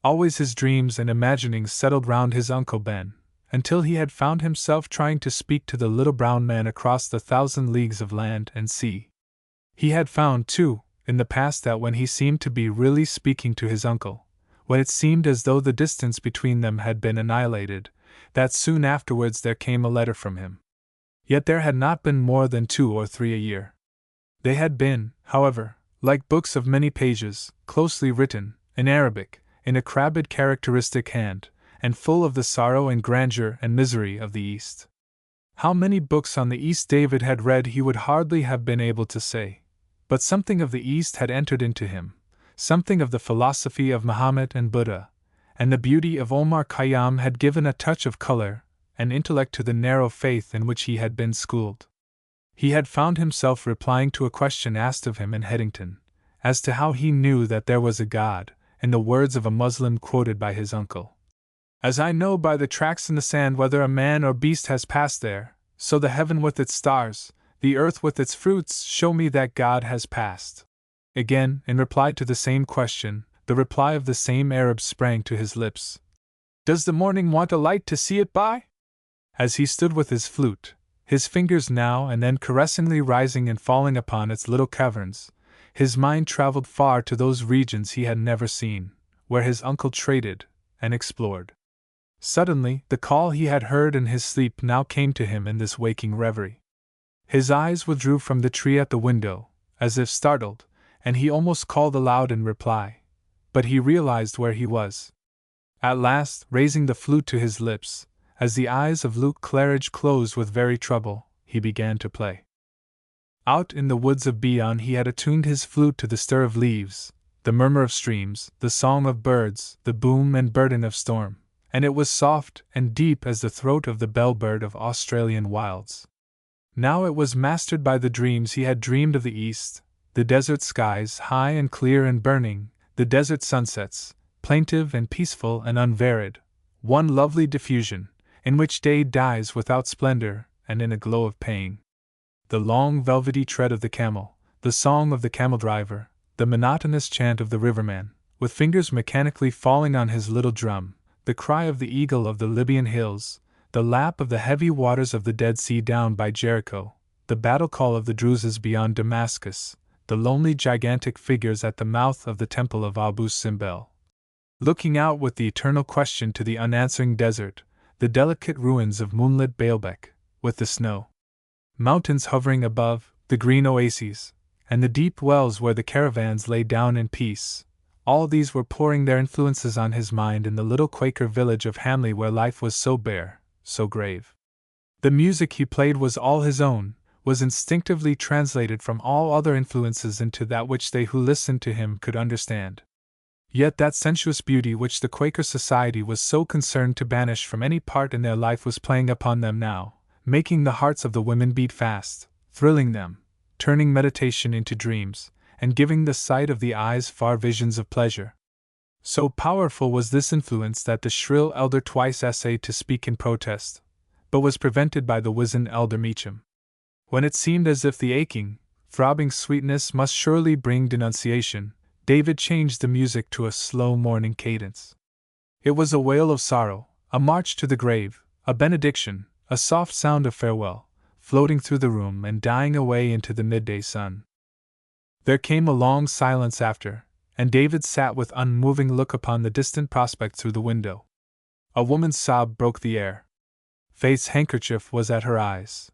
Always his dreams and imaginings settled round his Uncle Ben, until he had found himself trying to speak to the little brown man across the 1,000 leagues of land and sea. He had found, too, in the past that when he seemed to be really speaking to his uncle, when it seemed as though the distance between them had been annihilated, that soon afterwards there came a letter from him. Yet there had not been more than 2 or 3 a year. They had been, however, like books of many pages, closely written, in Arabic, in a crabbed characteristic hand, and full of the sorrow and grandeur and misery of the East. How many books on the East David had read he would hardly have been able to say, but something of the East had entered into him, something of the philosophy of Muhammad and Buddha, and the beauty of Omar Khayyam had given a touch of color and intellect to the narrow faith in which he had been schooled. He had found himself replying to a question asked of him in Headington, as to how he knew that there was a God, in the words of a Muslim quoted by his uncle. As I know by the tracks in the sand whether a man or beast has passed there, so the heaven with its stars, the earth with its fruits, show me that God has passed. Again, in reply to the same question, the reply of the same Arab sprang to his lips. Does the morning want a light to see it by? As he stood with his flute, his fingers now and then caressingly rising and falling upon its little caverns, his mind traveled far to those regions he had never seen, where his uncle traded and explored. Suddenly, the call he had heard in his sleep now came to him in this waking reverie. His eyes withdrew from the tree at the window, as if startled, and he almost called aloud in reply, but he realized where he was. At last, raising the flute to his lips, as the eyes of Luke Claridge closed with very trouble, he began to play. Out in the woods of Beon he had attuned his flute to the stir of leaves, the murmur of streams, the song of birds, the boom and burden of storm, and it was soft and deep as the throat of the bellbird of Australian wilds. Now it was mastered by the dreams he had dreamed of the East, the desert skies high and clear and burning, the desert sunsets, plaintive and peaceful and unvaried, one lovely diffusion, in which day dies without splendor and in a glow of pain. The long velvety tread of the camel, the song of the camel driver, the monotonous chant of the riverman, with fingers mechanically falling on his little drum, the cry of the eagle of the Libyan hills, the lap of the heavy waters of the Dead Sea down by Jericho, the battle call of the Druzes beyond Damascus, the lonely gigantic figures at the mouth of the temple of Abu Simbel, looking out with the eternal question to the unanswering desert, the delicate ruins of moonlit Baalbek, with the snow mountains hovering above, the green oases, and the deep wells where the caravans lay down in peace. All these were pouring their influences on his mind in the little Quaker village of Hamley where life was so bare, so grave. The music he played was all his own, was instinctively translated from all other influences into that which they who listened to him could understand. Yet that sensuous beauty which the Quaker society was so concerned to banish from any part in their life was playing upon them now, making the hearts of the women beat fast, thrilling them, turning meditation into dreams, and giving the sight of the eyes far visions of pleasure. So powerful was this influence that the shrill elder twice essayed to speak in protest, but was prevented by the wizened elder Meacham. When it seemed as if the aching, throbbing sweetness must surely bring denunciation, David changed the music to a slow mourning cadence. It was a wail of sorrow, a march to the grave, a benediction, a soft sound of farewell, floating through the room and dying away into the midday sun. There came a long silence after, and David sat with unmoving look upon the distant prospect through the window. A woman's sob broke the air. Faith's handkerchief was at her eyes.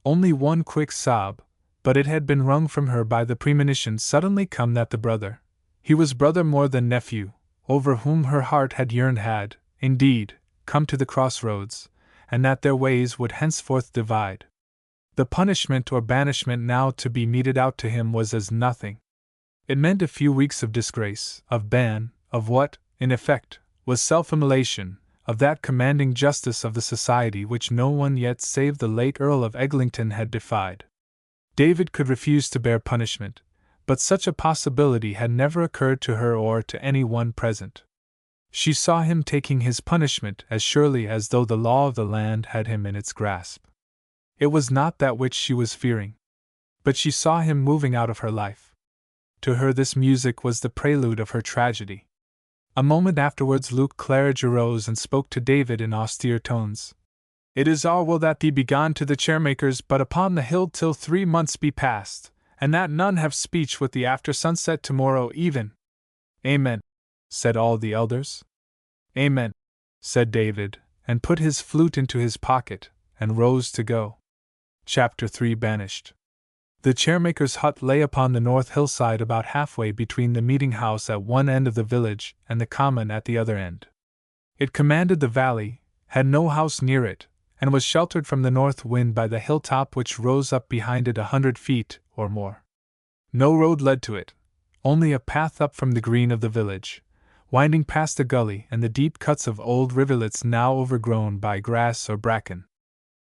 Only one quick sob, but it had been wrung from her by the premonition suddenly come that the brother, he was brother more than nephew, over whom her heart had yearned had, indeed, come to the crossroads, and that their ways would henceforth divide. The punishment or banishment now to be meted out to him was as nothing. It meant a few weeks of disgrace, of ban, of what, in effect, was self-immolation, of that commanding justice of the society which no one yet save the late Earl of Eglinton had defied. David could refuse to bear punishment, but such a possibility had never occurred to her or to any one present. She saw him taking his punishment as surely as though the law of the land had him in its grasp. It was not that which she was fearing. But she saw him moving out of her life. To her this music was the prelude of her tragedy. A moment afterwards Luke Claridge arose and spoke to David in austere tones. "It is our will that thee be gone to the chairmaker's but upon the hill till 3 months be past, and that none have speech with thee after sunset tomorrow even." "Amen," said all the elders. "Amen," said David, and put his flute into his pocket, and rose to go. Chapter 3 Banished. The chairmaker's hut lay upon the north hillside about halfway between the meeting house at one end of the village and the common at the other end. It commanded the valley, had no house near it, and was sheltered from the north wind by the hilltop which rose up behind it 100 feet or more. No road led to it, only a path up from the green of the village, winding past a gully and the deep cuts of old rivulets now overgrown by grass or bracken.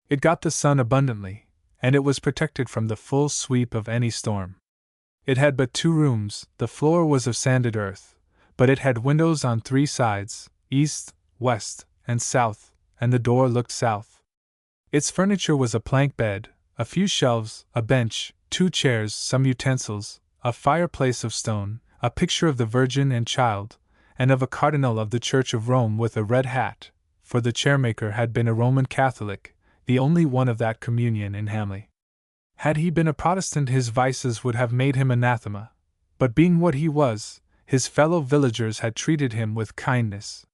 It got the sun abundantly, and it was protected from the full sweep of any storm. It had but 2 rooms, the floor was of sanded earth, but it had windows on 3 sides, east, west, and south, and the door looked south. Its furniture was a plank bed, a few shelves, a bench, 2 chairs, some utensils, a fireplace of stone, a picture of the Virgin and Child, and of a cardinal of the Church of Rome with a red hat, for the chairmaker had been a Roman Catholic, the only one of that communion in Hamley. Had he been a Protestant his vices would have made him anathema, but being what he was, his fellow villagers had treated him with kindness.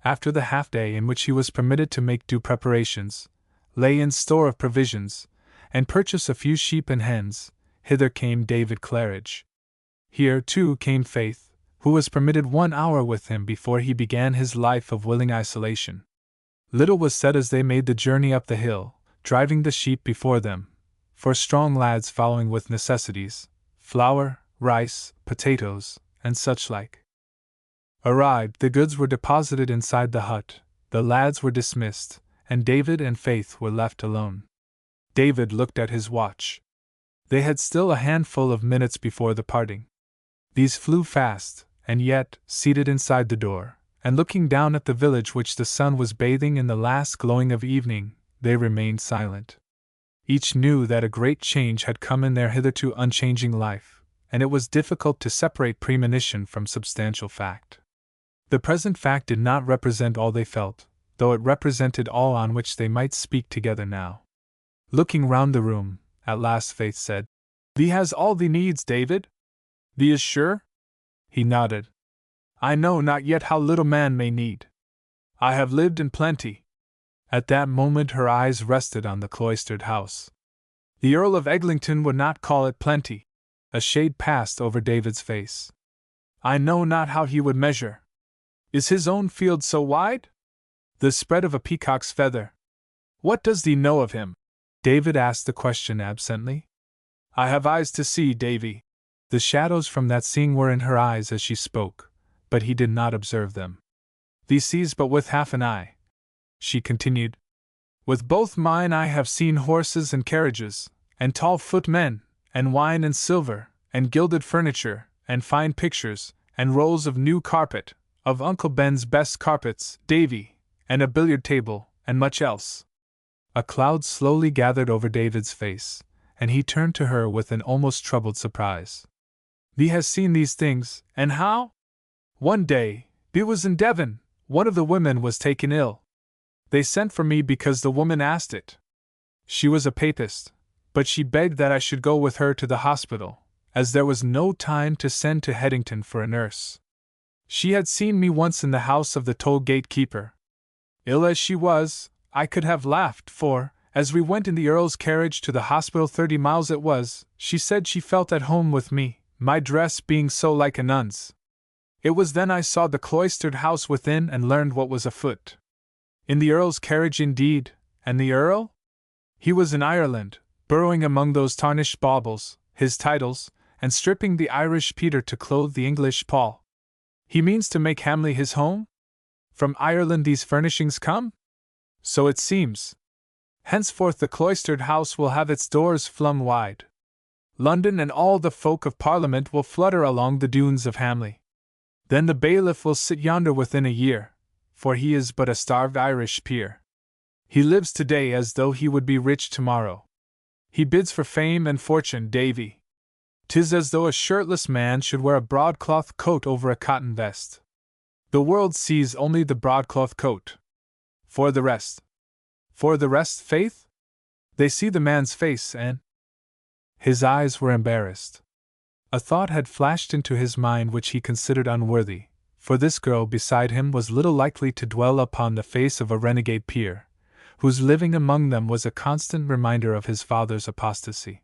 After the half-day in which he was permitted to make due preparations, lay in store of provisions, and purchase a few sheep and hens, hither came David Claridge. Here, too, came Faith, who was permitted 1 hour with him before he began his life of willing isolation. Little was said as they made the journey up the hill, driving the sheep before them, 4 strong lads following with necessities, flour, rice, potatoes, and such like. Arrived, the goods were deposited inside the hut, the lads were dismissed, and David and Faith were left alone. David looked at his watch. They had still a handful of minutes before the parting. These flew fast, and yet, seated inside the door, and looking down at the village which the sun was bathing in the last glowing of evening, they remained silent. Each knew that a great change had come in their hitherto unchanging life, and it was difficult to separate premonition from substantial fact. The present fact did not represent all they felt, though it represented all on which they might speak together now. Looking round the room, at last Faith said, "Thee has all thee needs, David? Thee is sure?" He nodded. "I know not yet how little man may need. I have lived in plenty." At that moment her eyes rested on the cloistered house. The Earl of Eglinton would not call it plenty. A shade passed over David's face. "I know not how he would measure. Is his own field so wide? The spread of a peacock's feather. What does thee know of him?" David asked the question absently. "I have eyes to see, Davy." The shadows from that seeing were in her eyes as she spoke, but he did not observe them. "Thee sees but with half an eye," she continued. "With both mine I have seen horses and carriages, and tall footmen, and wine and silver, and gilded furniture, and fine pictures, and rolls of new carpet, of Uncle Ben's best carpets, Davy, and a billiard table, and much else." A cloud slowly gathered over David's face, and he turned to her with an almost troubled surprise. "Thee has seen these things, and how?" "One day, thee was in Devon, one of the women was taken ill. They sent for me because the woman asked it. She was a papist, but she begged that I should go with her to the hospital, as there was no time to send to Headington for a nurse. She had seen me once in the house of the toll gate keeper. Ill as she was, I could have laughed, for, as we went in the Earl's carriage to the hospital 30 miles it was, she said she felt at home with me, my dress being so like a nun's. It was then I saw the cloistered house within and learned what was afoot." "In the Earl's carriage indeed, and the Earl?" "He was in Ireland, burrowing among those tarnished baubles, his titles, and stripping the Irish Peter to clothe the English Paul. He means to make Hamley his home? From Ireland these furnishings come? So it seems. Henceforth the cloistered house will have its doors flung wide. London and all the folk of Parliament will flutter along the dunes of Hamley. Then the bailiff will sit yonder within a year, for he is but a starved Irish peer. He lives today as though he would be rich tomorrow. He bids for fame and fortune, Davy. 'Tis as though a shirtless man should wear a broadcloth coat over a cotton vest. The world sees only the broadcloth coat. For the rest, faith? They see the man's face and—" His eyes were embarrassed. A thought had flashed into his mind which he considered unworthy, for this girl beside him was little likely to dwell upon the face of a renegade peer, whose living among them was a constant reminder of his father's apostasy.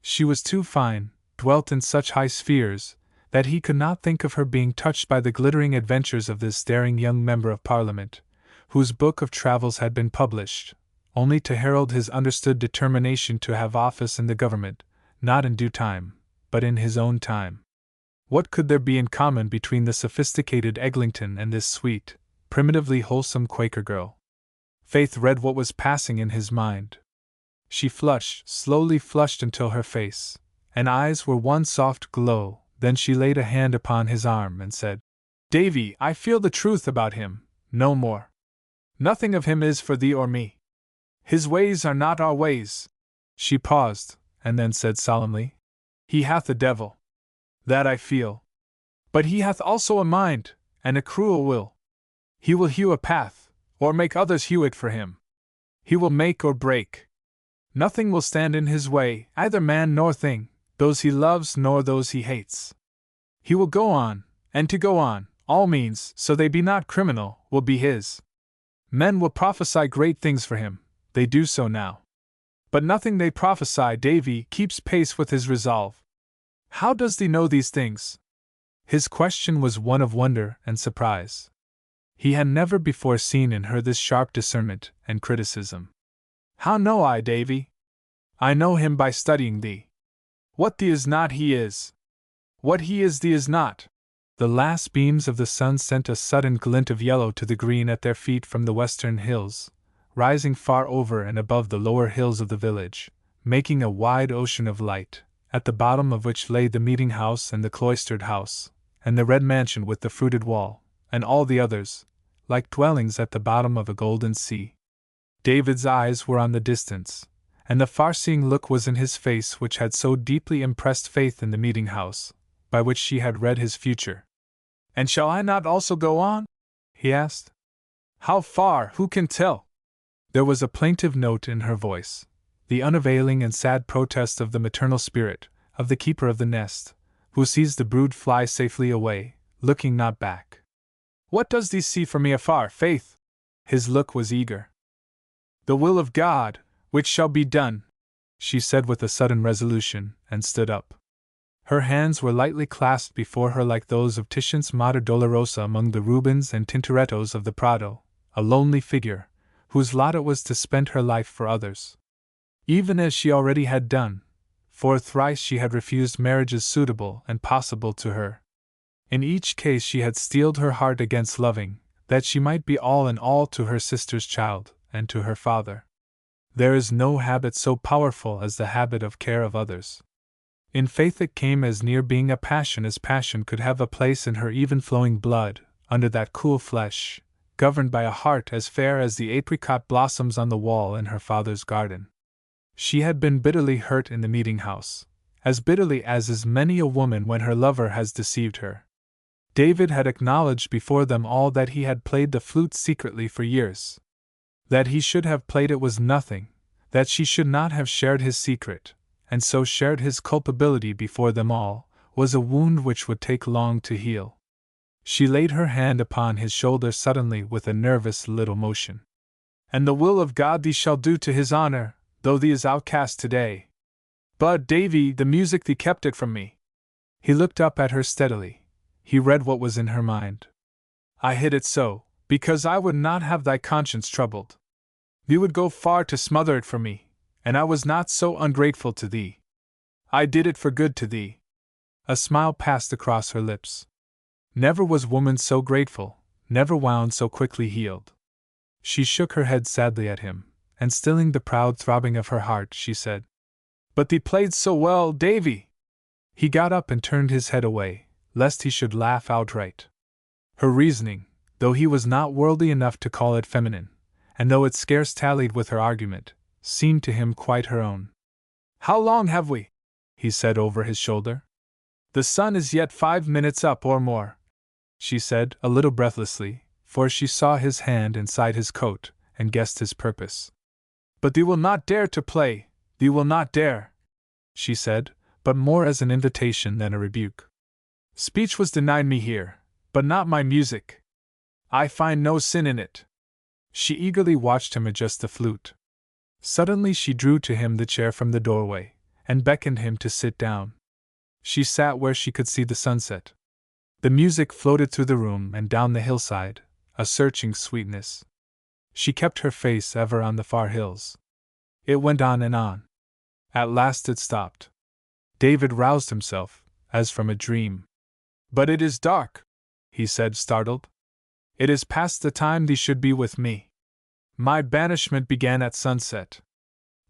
She was too fine, dwelt in such high spheres, that he could not think of her being touched by the glittering adventures of this daring young member of Parliament, whose book of travels had been published, only to herald his understood determination to have office in the government, not in due time, but in his own time. What could there be in common between the sophisticated Eglinton and this sweet, primitively wholesome Quaker girl? Faith read what was passing in his mind. She flushed, slowly flushed until her face and eyes were one soft glow. Then she laid a hand upon his arm and said, "Davy, I feel the truth about him, no more. Nothing of him is for thee or me. His ways are not our ways." She paused, and then said solemnly, "He hath a devil. That I feel. But he hath also a mind, and a cruel will. He will hew a path, or make others hew it for him. He will make or break. Nothing will stand in his way, either man nor thing, those he loves nor those he hates. He will go on, and to go on, all means, so they be not criminal, will be his. Men will prophesy great things for him, they do so now. But nothing they prophesy, Davy, keeps pace with his resolve. How does thee know these things?" His question was one of wonder and surprise. He had never before seen in her this sharp discernment and criticism. "How know I, Davy? I know him by studying thee. What thee is not, he is. What he is, thee is not." The last beams of the sun sent a sudden glint of yellow to the green at their feet from the western hills, rising far over and above the lower hills of the village, making a wide ocean of light, at the bottom of which lay the meeting house and the cloistered house, and the red mansion with the fruited wall, and all the others, like dwellings at the bottom of a golden sea. David's eyes were on the distance, and the far-seeing look was in his face which had so deeply impressed faith in the meeting house, by which she had read his future. "And shall I not also go on?" he asked. "How far, who can tell?" There was a plaintive note in her voice, the unavailing and sad protest of the maternal spirit, of the keeper of the nest, who sees the brood fly safely away, looking not back. "What does thee see for me afar, Faith?" His look was eager. "The will of God, which shall be done," she said with a sudden resolution, and stood up. Her hands were lightly clasped before her like those of Titian's Mater Dolorosa among the Rubens and Tintorettos of the Prado, a lonely figure, whose lot it was to spend her life for others. Even as she already had done, for thrice she had refused marriages suitable and possible to her. In each case she had steeled her heart against loving, that she might be all in all to her sister's child, and to her father. There is no habit so powerful as the habit of care of others. In faith it came as near being a passion as passion could have a place in her even flowing blood, under that cool flesh, governed by a heart as fair as the apricot blossoms on the wall in her father's garden. She had been bitterly hurt in the meeting-house, as bitterly as is many a woman when her lover has deceived her. David had acknowledged before them all that he had played the flute secretly for years. That he should have played it was nothing, that she should not have shared his secret, and so shared his culpability before them all, was a wound which would take long to heal. She laid her hand upon his shoulder suddenly with a nervous little motion. "And the will of God thee shall do to his honor, though thee is outcast today. But, Davy, the music thee kept it from me." He looked up at her steadily. He read what was in her mind. "I hid it so, because I would not have thy conscience troubled. Thee would go far to smother it from me, and I was not so ungrateful to thee. I did it for good to thee." A smile passed across her lips. Never was woman so grateful, never wound so quickly healed. She shook her head sadly at him, and stilling the proud throbbing of her heart, she said, "But thee played so well, Davy!" He got up and turned his head away, lest he should laugh outright. Her reasoning, though he was not worldly enough to call it feminine, and though it scarce tallied with her argument, seemed to him quite her own. "How long have we?" he said over his shoulder. "The sun is yet 5 minutes up or more," she said, a little breathlessly, for she saw his hand inside his coat, and guessed his purpose. "But thee will not dare to play, thee will not dare," she said, but more as an invitation than a rebuke. "Speech was denied me here, but not my music. I find no sin in it." She eagerly watched him adjust the flute. Suddenly she drew to him the chair from the doorway, and beckoned him to sit down. She sat where she could see the sunset. The music floated through the room and down the hillside, a searching sweetness. She kept her face ever on the far hills. It went on and on. At last it stopped. David roused himself, as from a dream. "But it is dark," he said, startled. "It is past the time thee should be with me. My banishment began at sunset."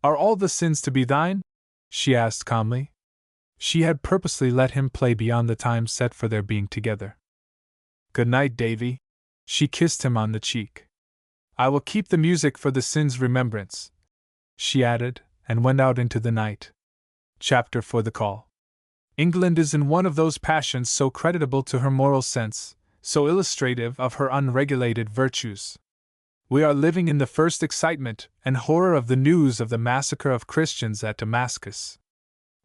"Are all the sins to be thine?" she asked calmly. She had purposely let him play beyond the time set for their being together. "Good night, Davy." She kissed him on the cheek. "I will keep the music for the sin's remembrance," she added, and went out into the night. Chapter for the call. England is in one of those passions so creditable to her moral sense, so illustrative of her unregulated virtues. We are living in the first excitement and horror of the news of the massacre of Christians at Damascus.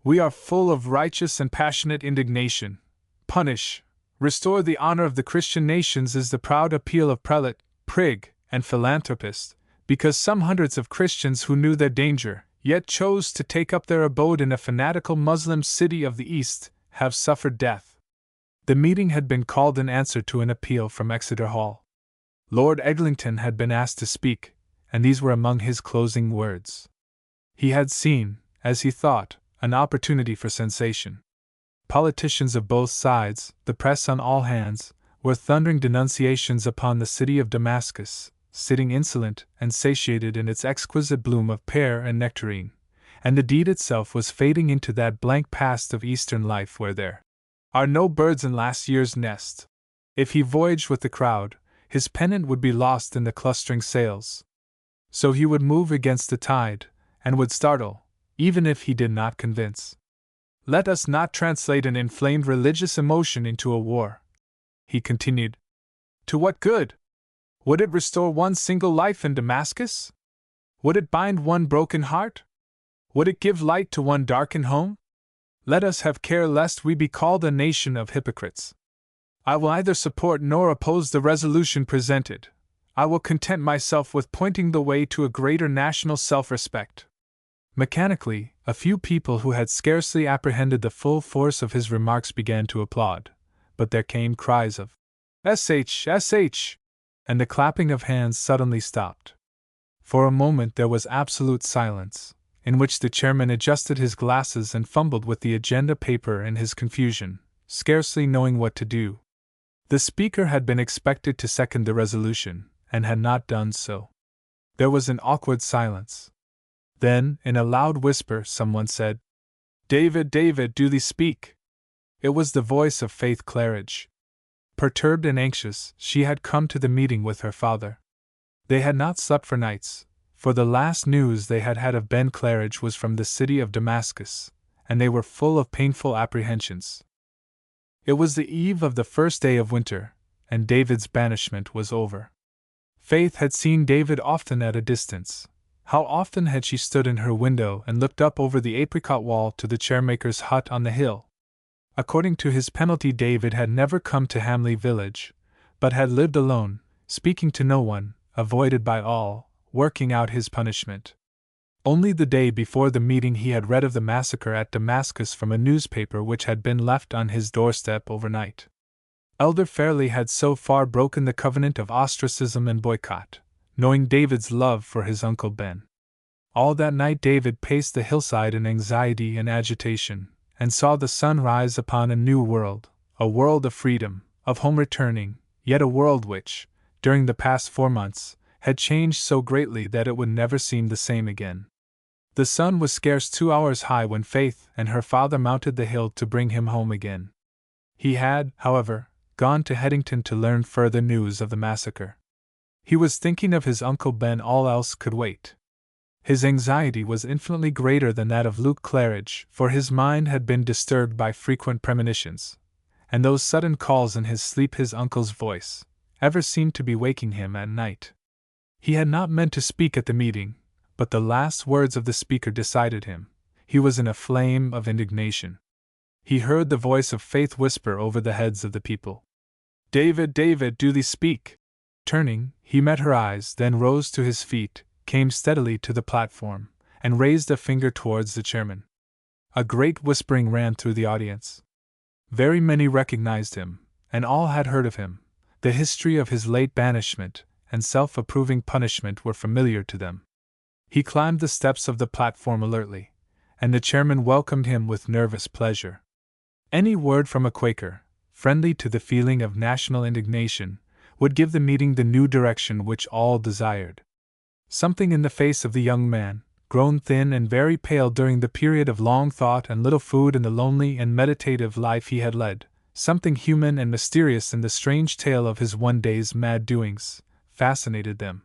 We are full of righteous and passionate indignation. Punish, restore the honor of the Christian nations is the proud appeal of prelate, prig, and philanthropist, because some hundreds of Christians who knew their danger, yet chose to take up their abode in a fanatical Muslim city of the East, have suffered death. The meeting had been called in answer to an appeal from Exeter Hall. Lord Eglinton had been asked to speak, and these were among his closing words. He had seen, as he thought, an opportunity for sensation. Politicians of both sides, the press on all hands, were thundering denunciations upon the city of Damascus, sitting insolent and satiated in its exquisite bloom of pear and nectarine, and the deed itself was fading into that blank past of Eastern life where there are no birds in last year's nest. If he voyaged with the crowd, his pennant would be lost in the clustering sails. So he would move against the tide, and would startle, even if he did not convince. "Let us not translate an inflamed religious emotion into a war," he continued. "To what good? Would it restore one single life in Damascus? Would it bind one broken heart? Would it give light to one darkened home? Let us have care lest we be called a nation of hypocrites. I will neither support nor oppose the resolution presented. I will content myself with pointing the way to a greater national self-respect." Mechanically, a few people who had scarcely apprehended the full force of his remarks began to applaud, but there came cries of "SH! SH!" and the clapping of hands suddenly stopped. For a moment there was absolute silence, in which the chairman adjusted his glasses and fumbled with the agenda paper in his confusion, scarcely knowing what to do. The speaker had been expected to second the resolution, and had not done so. There was an awkward silence. Then, in a loud whisper, someone said, "David, David, do thee speak." It was the voice of Faith Claridge. Perturbed and anxious, she had come to the meeting with her father. They had not slept for nights, for the last news they had had of Ben Claridge was from the city of Damascus, and they were full of painful apprehensions. It was the eve of the first day of winter, and David's banishment was over. Faith had seen David often at a distance. How often had she stood in her window and looked up over the apricot wall to the chairmaker's hut on the hill? According to his penalty, David had never come to Hamley village, but had lived alone, speaking to no one, avoided by all, working out his punishment. Only the day before the meeting he had read of the massacre at Damascus from a newspaper which had been left on his doorstep overnight. Elder Fairley had so far broken the covenant of ostracism and boycott, knowing David's love for his Uncle Ben. All that night David paced the hillside in anxiety and agitation, and saw the sun rise upon a new world, a world of freedom, of home returning, yet a world which, during the past 4 months, had changed so greatly that it would never seem the same again. The sun was scarce 2 hours high when Faith and her father mounted the hill to bring him home again. He had, however, gone to Headington to learn further news of the massacre. He was thinking of his Uncle Ben, all else could wait. His anxiety was infinitely greater than that of Luke Claridge, for his mind had been disturbed by frequent premonitions, and those sudden calls in his sleep. His uncle's voice ever seemed to be waking him at night. He had not meant to speak at the meeting, but the last words of the speaker decided him. He was in a flame of indignation. He heard the voice of Faith whisper over the heads of the people, "David, David, do thee speak!" Turning, he met her eyes, then rose to his feet, came steadily to the platform, and raised a finger towards the chairman. A great whispering ran through the audience. Very many recognized him, and all had heard of him. The history of his late banishment and self-approving punishment were familiar to them. He climbed the steps of the platform alertly, and the chairman welcomed him with nervous pleasure. Any word from a Quaker, friendly to the feeling of national indignation, would give the meeting the new direction which all desired. Something in the face of the young man, grown thin and very pale during the period of long thought and little food in the lonely and meditative life he had led, something human and mysterious in the strange tale of his one day's mad doings, fascinated them.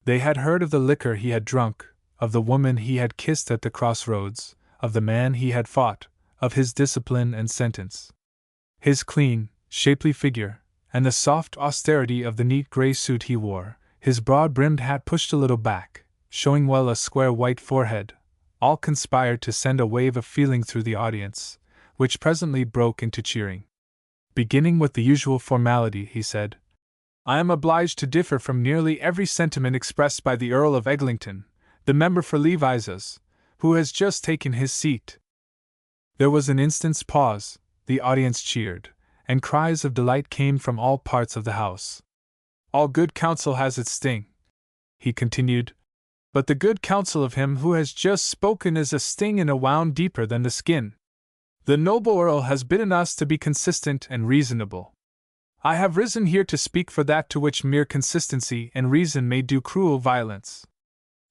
They had heard of the liquor he had drunk, of the woman he had kissed at the crossroads, of the man he had fought, of his discipline and sentence. His clean, shapely figure, and the soft austerity of the neat gray suit he wore, his broad-brimmed hat pushed a little back, showing well a square white forehead, all conspired to send a wave of feeling through the audience, which presently broke into cheering. Beginning with the usual formality, he said, "I am obliged to differ from nearly every sentiment expressed by the Earl of Eglinton, the member for Levisas, who has just taken his seat." There was an instant's pause, the audience cheered, and cries of delight came from all parts of the house. "All good counsel has its sting," he continued, "but the good counsel of him who has just spoken is a sting in a wound deeper than the skin. The noble Earl has bidden us to be consistent and reasonable. I have risen here to speak for that to which mere consistency and reason may do cruel violence.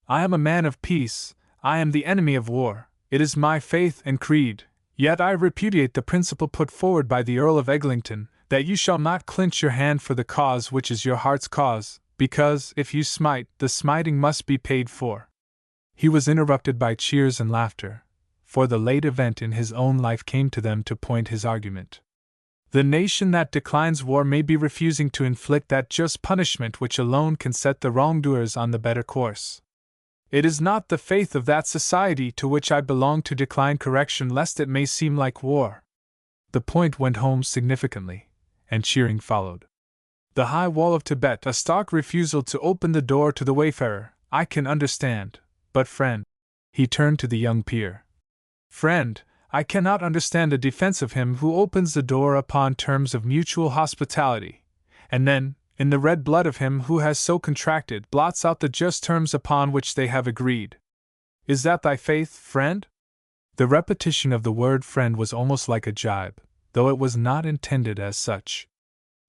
I am a man of peace, I am the enemy of war, it is my faith and creed, yet I repudiate the principle put forward by the Earl of Eglinton, that you shall not clinch your hand for the cause which is your heart's cause, because, if you smite, the smiting must be paid for." He was interrupted by cheers and laughter, for the late event in his own life came to them to point his argument. The nation that declines war may be refusing to inflict that just punishment which alone can set the wrongdoers on the better course. It is not the faith of that society to which I belong to decline correction lest it may seem like war. The point went home significantly, and cheering followed. The high wall of Tibet, a stark refusal to open the door to the wayfarer, I can understand, but friend, he turned to the young peer. Friend, I cannot understand a defense of him who opens the door upon terms of mutual hospitality, and then, in the red blood of him who has so contracted, blots out the just terms upon which they have agreed. Is that thy faith, friend? The repetition of the word friend was almost like a jibe, though it was not intended as such.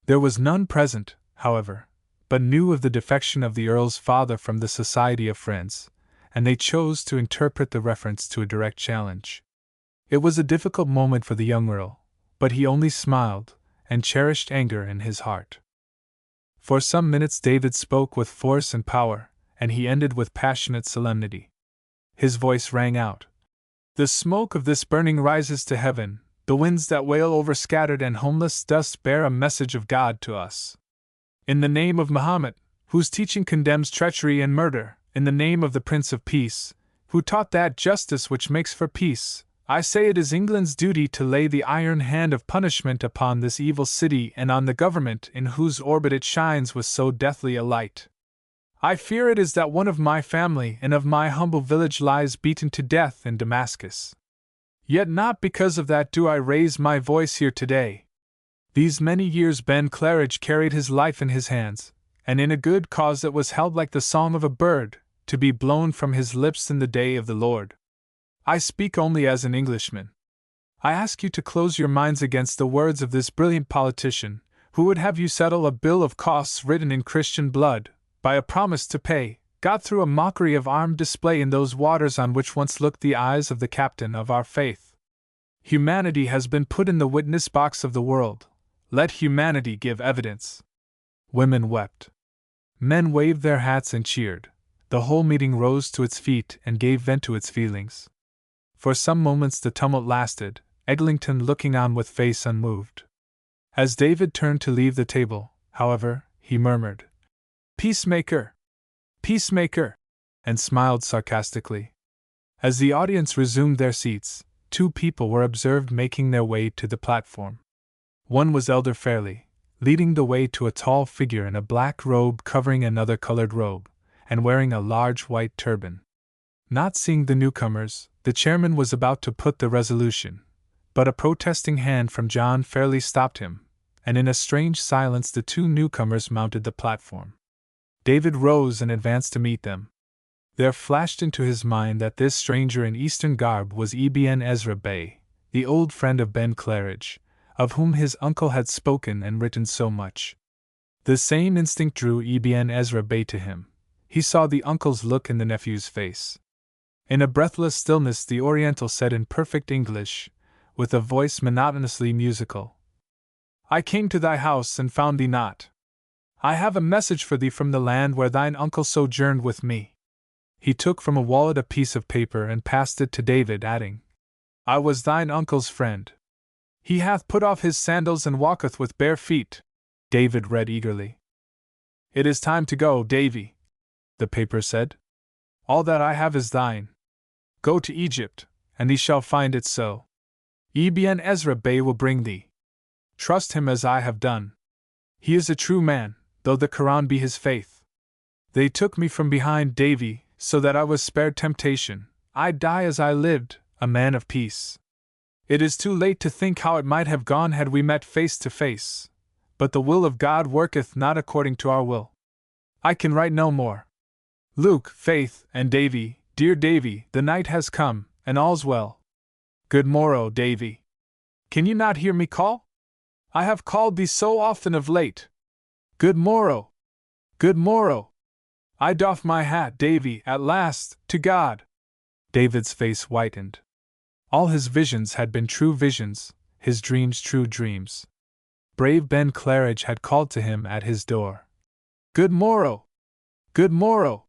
There was none present, however, but knew of the defection of the Earl's father from the Society of Friends, and they chose to interpret the reference to a direct challenge. It was a difficult moment for the young Earl, but he only smiled, and cherished anger in his heart. For some minutes David spoke with force and power, and he ended with passionate solemnity. His voice rang out. The smoke of this burning rises to heaven, the winds that wail over scattered and homeless dust bear a message of God to us. In the name of Muhammad, whose teaching condemns treachery and murder, in the name of the Prince of Peace, who taught that justice which makes for peace, I say it is England's duty to lay the iron hand of punishment upon this evil city and on the government in whose orbit it shines with so deathly a light. I fear it is that one of my family and of my humble village lies beaten to death in Damascus. Yet not because of that do I raise my voice here today. These many years Ben Claridge carried his life in his hands, and in a good cause that was held like the song of a bird, to be blown from his lips in the day of the Lord. I speak only as an Englishman. I ask you to close your minds against the words of this brilliant politician, who would have you settle a bill of costs written in Christian blood, by a promise to pay, God through a mockery of armed display in those waters on which once looked the eyes of the captain of our faith. Humanity has been put in the witness box of the world. Let humanity give evidence. Women wept. Men waved their hats and cheered. The whole meeting rose to its feet and gave vent to its feelings. For some moments the tumult lasted, Eglinton looking on with face unmoved. As David turned to leave the table, however, he murmured, "Peacemaker! Peacemaker!" and smiled sarcastically. As the audience resumed their seats, two people were observed making their way to the platform. One was Elder Fairley, leading the way to a tall figure in a black robe covering another colored robe, and wearing a large white turban. Not seeing the newcomers, the chairman was about to put the resolution, but a protesting hand from John Fairley stopped him, and in a strange silence the two newcomers mounted the platform. David rose and advanced to meet them. There flashed into his mind that this stranger in Eastern garb was Ibn Ezra Bey, the old friend of Ben Claridge, of whom his uncle had spoken and written so much. The same instinct drew Ibn Ezra Bey to him. He saw the uncle's look in the nephew's face. In a breathless stillness the Oriental said in perfect English, with a voice monotonously musical, "I came to thy house and found thee not. I have a message for thee from the land where thine uncle sojourned with me." He took from a wallet a piece of paper and passed it to David, adding, "I was thine uncle's friend. He hath put off his sandals and walketh with bare feet." David read eagerly. "It is time to go, Davy," the paper said. "All that I have is thine. Go to Egypt, and thee shall find it so. Ibn Ezra Bey will bring thee. Trust him as I have done. He is a true man, though the Quran be his faith. They took me from behind, Davy, so that I was spared temptation. I die as I lived, a man of peace. It is too late to think how it might have gone had we met face to face, but the will of God worketh not according to our will. I can write no more. Luke, Faith, and Davy, dear Davy, the night has come, and all's well. Good morrow, Davy. Can you not hear me call? I have called thee so often of late. Good morrow. Good morrow. I doff my hat, Davy, at last, to God." David's face whitened. All his visions had been true visions, his dreams true dreams. Brave Ben Claridge had called to him at his door. "Good morrow! Good morrow!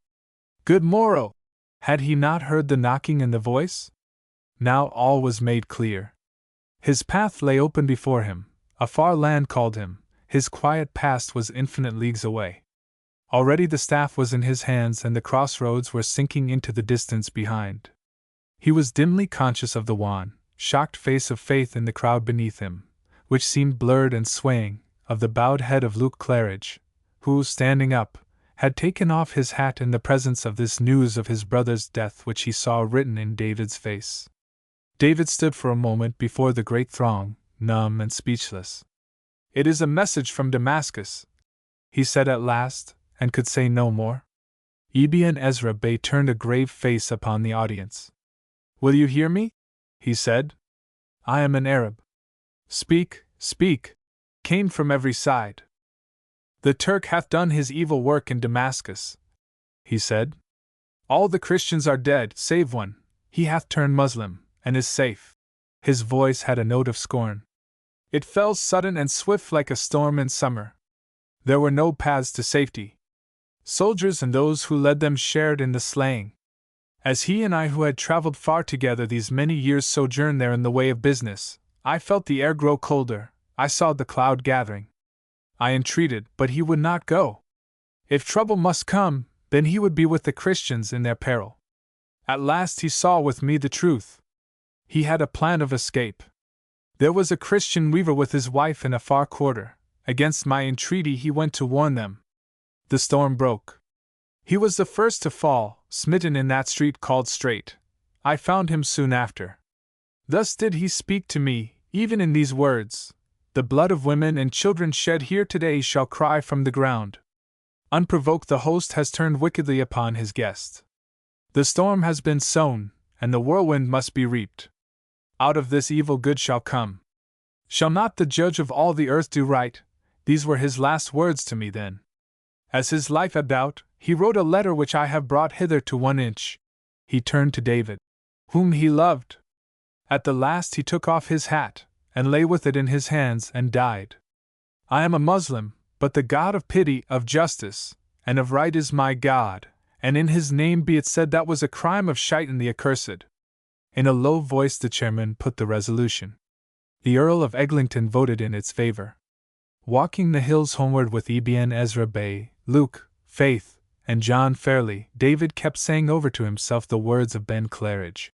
Good morrow!" Had he not heard the knocking in the voice? Now all was made clear. His path lay open before him, a far land called him, his quiet past was infinite leagues away. Already the staff was in his hands and the crossroads were sinking into the distance behind. He was dimly conscious of the wan, shocked face of Faith in the crowd beneath him, which seemed blurred and swaying, of the bowed head of Luke Claridge, who, standing up, had taken off his hat in the presence of this news of his brother's death which he saw written in David's face. David stood for a moment before the great throng, numb and speechless. "It is a message from Damascus," he said at last, and could say no more. Ibn Ezra Bey turned a grave face upon the audience. "Will you hear me?" he said. "I am an Arab." "Speak, speak," came from every side. "The Turk hath done his evil work in Damascus," he said. "All the Christians are dead, save one. He hath turned Muslim, and is safe." His voice had a note of scorn. It fell sudden and swift like a storm in summer. There were no paths to safety. Soldiers and those who led them shared in the slaying. As he and I, who had traveled far together these many years, sojourned there in the way of business, I felt the air grow colder, I saw the cloud gathering. I entreated, but he would not go. If trouble must come, then he would be with the Christians in their peril. At last he saw with me the truth. He had a plan of escape. There was a Christian weaver with his wife in a far quarter. Against my entreaty he went to warn them. The storm broke. He was the first to fall, smitten in that street called Straight. I found him soon after. Thus did he speak to me, even in these words: "The blood of women and children shed here today shall cry from the ground." Unprovoked, the host has turned wickedly upon his guest. The storm has been sown, and the whirlwind must be reaped. Out of this evil good shall come. Shall not the judge of all the earth do right? These were his last words to me then. As his life ebbed out, he wrote a letter which I have brought hither to 1 inch. He turned to David, whom he loved. At the last he took off his hat, and lay with it in his hands, and died. I am a Muslim, but the God of pity, of justice, and of right is my God, and in his name be it said that was a crime of Shaitan the accursed. In a low voice the chairman put the resolution. The Earl of Eglinton voted in its favor. Walking the hills homeward with Ebn Ezra Bey, Luke, Faith, and John Fairley, David kept saying over to himself the words of Ben Claridge.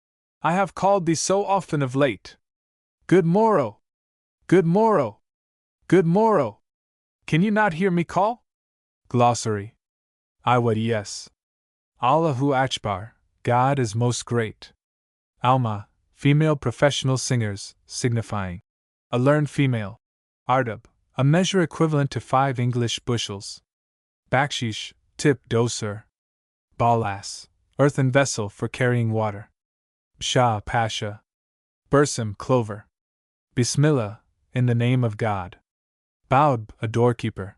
I have called thee so often of late. Good morrow! Good morrow! Good morrow! Can you not hear me call? Glossary. Iwad yes. Allahu Akbar, God is most great. Alma, female professional singers, signifying a learned female. Ardab, a measure equivalent to 5 English bushels. Bakshish, tip doser. Balas, earthen vessel for carrying water. Shah Pasha. Bursam, clover. Bismillah, in the name of God. Baud, a doorkeeper.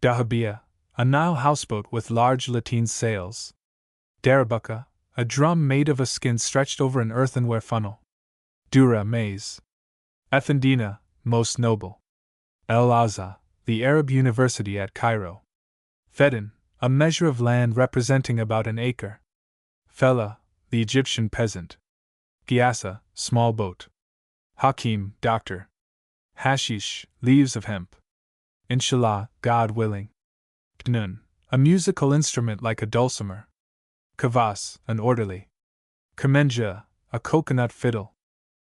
Dahabia, a Nile houseboat with large lateen sails. Darabuka, a drum made of a skin stretched over an earthenware funnel. Dura, maize. Ethendina, most noble. El Azza, the Arab University at Cairo. Fedin, a measure of land representing about an acre. Fella, the Egyptian peasant. Gyasa, small boat. Hakim, doctor. Hashish, leaves of hemp. Inshallah, God willing. Knun, a musical instrument like a dulcimer. Kavas, an orderly. Kamenja, a coconut fiddle.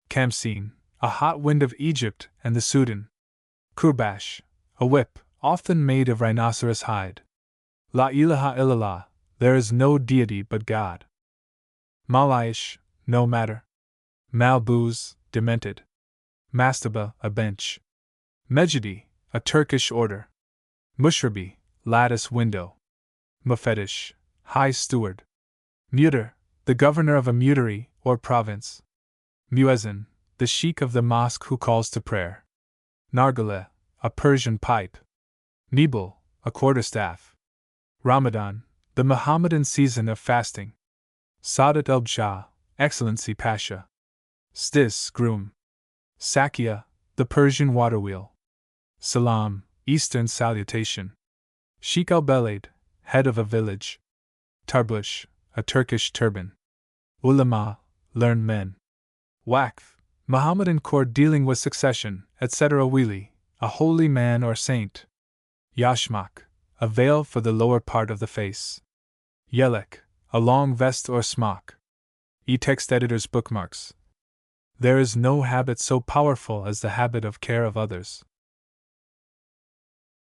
Kamsin, a hot wind of Egypt and the Sudan. Kurbash, a whip, often made of rhinoceros hide. La ilaha illallah, there is no deity but God. Malaish, no matter. Malbuz, demented. Mastaba, a bench. Mejidi, a Turkish order. Mushrabi, lattice window. Mufetish, high steward. Mudir, the governor of a mutary or province. Muezzin, the sheikh of the mosque who calls to prayer. Nargileh, a Persian pipe. Nibal, a quarterstaff. Ramadan, the Mohammedan season of fasting. Sadat el-Shah, Excellency Pasha. Stis, groom. Sakia, the Persian waterwheel. Salam, Eastern salutation. Sheikh al-Belad, head of a village. Tarbush, a Turkish turban. Ulama, learned men. Waqf, Mohammedan court dealing with succession, etc. Wili, a holy man or saint. Yashmak, a veil for the lower part of the face. Yelek, a long vest or smock. E-text editor's bookmarks. There is no habit so powerful as the habit of care of others.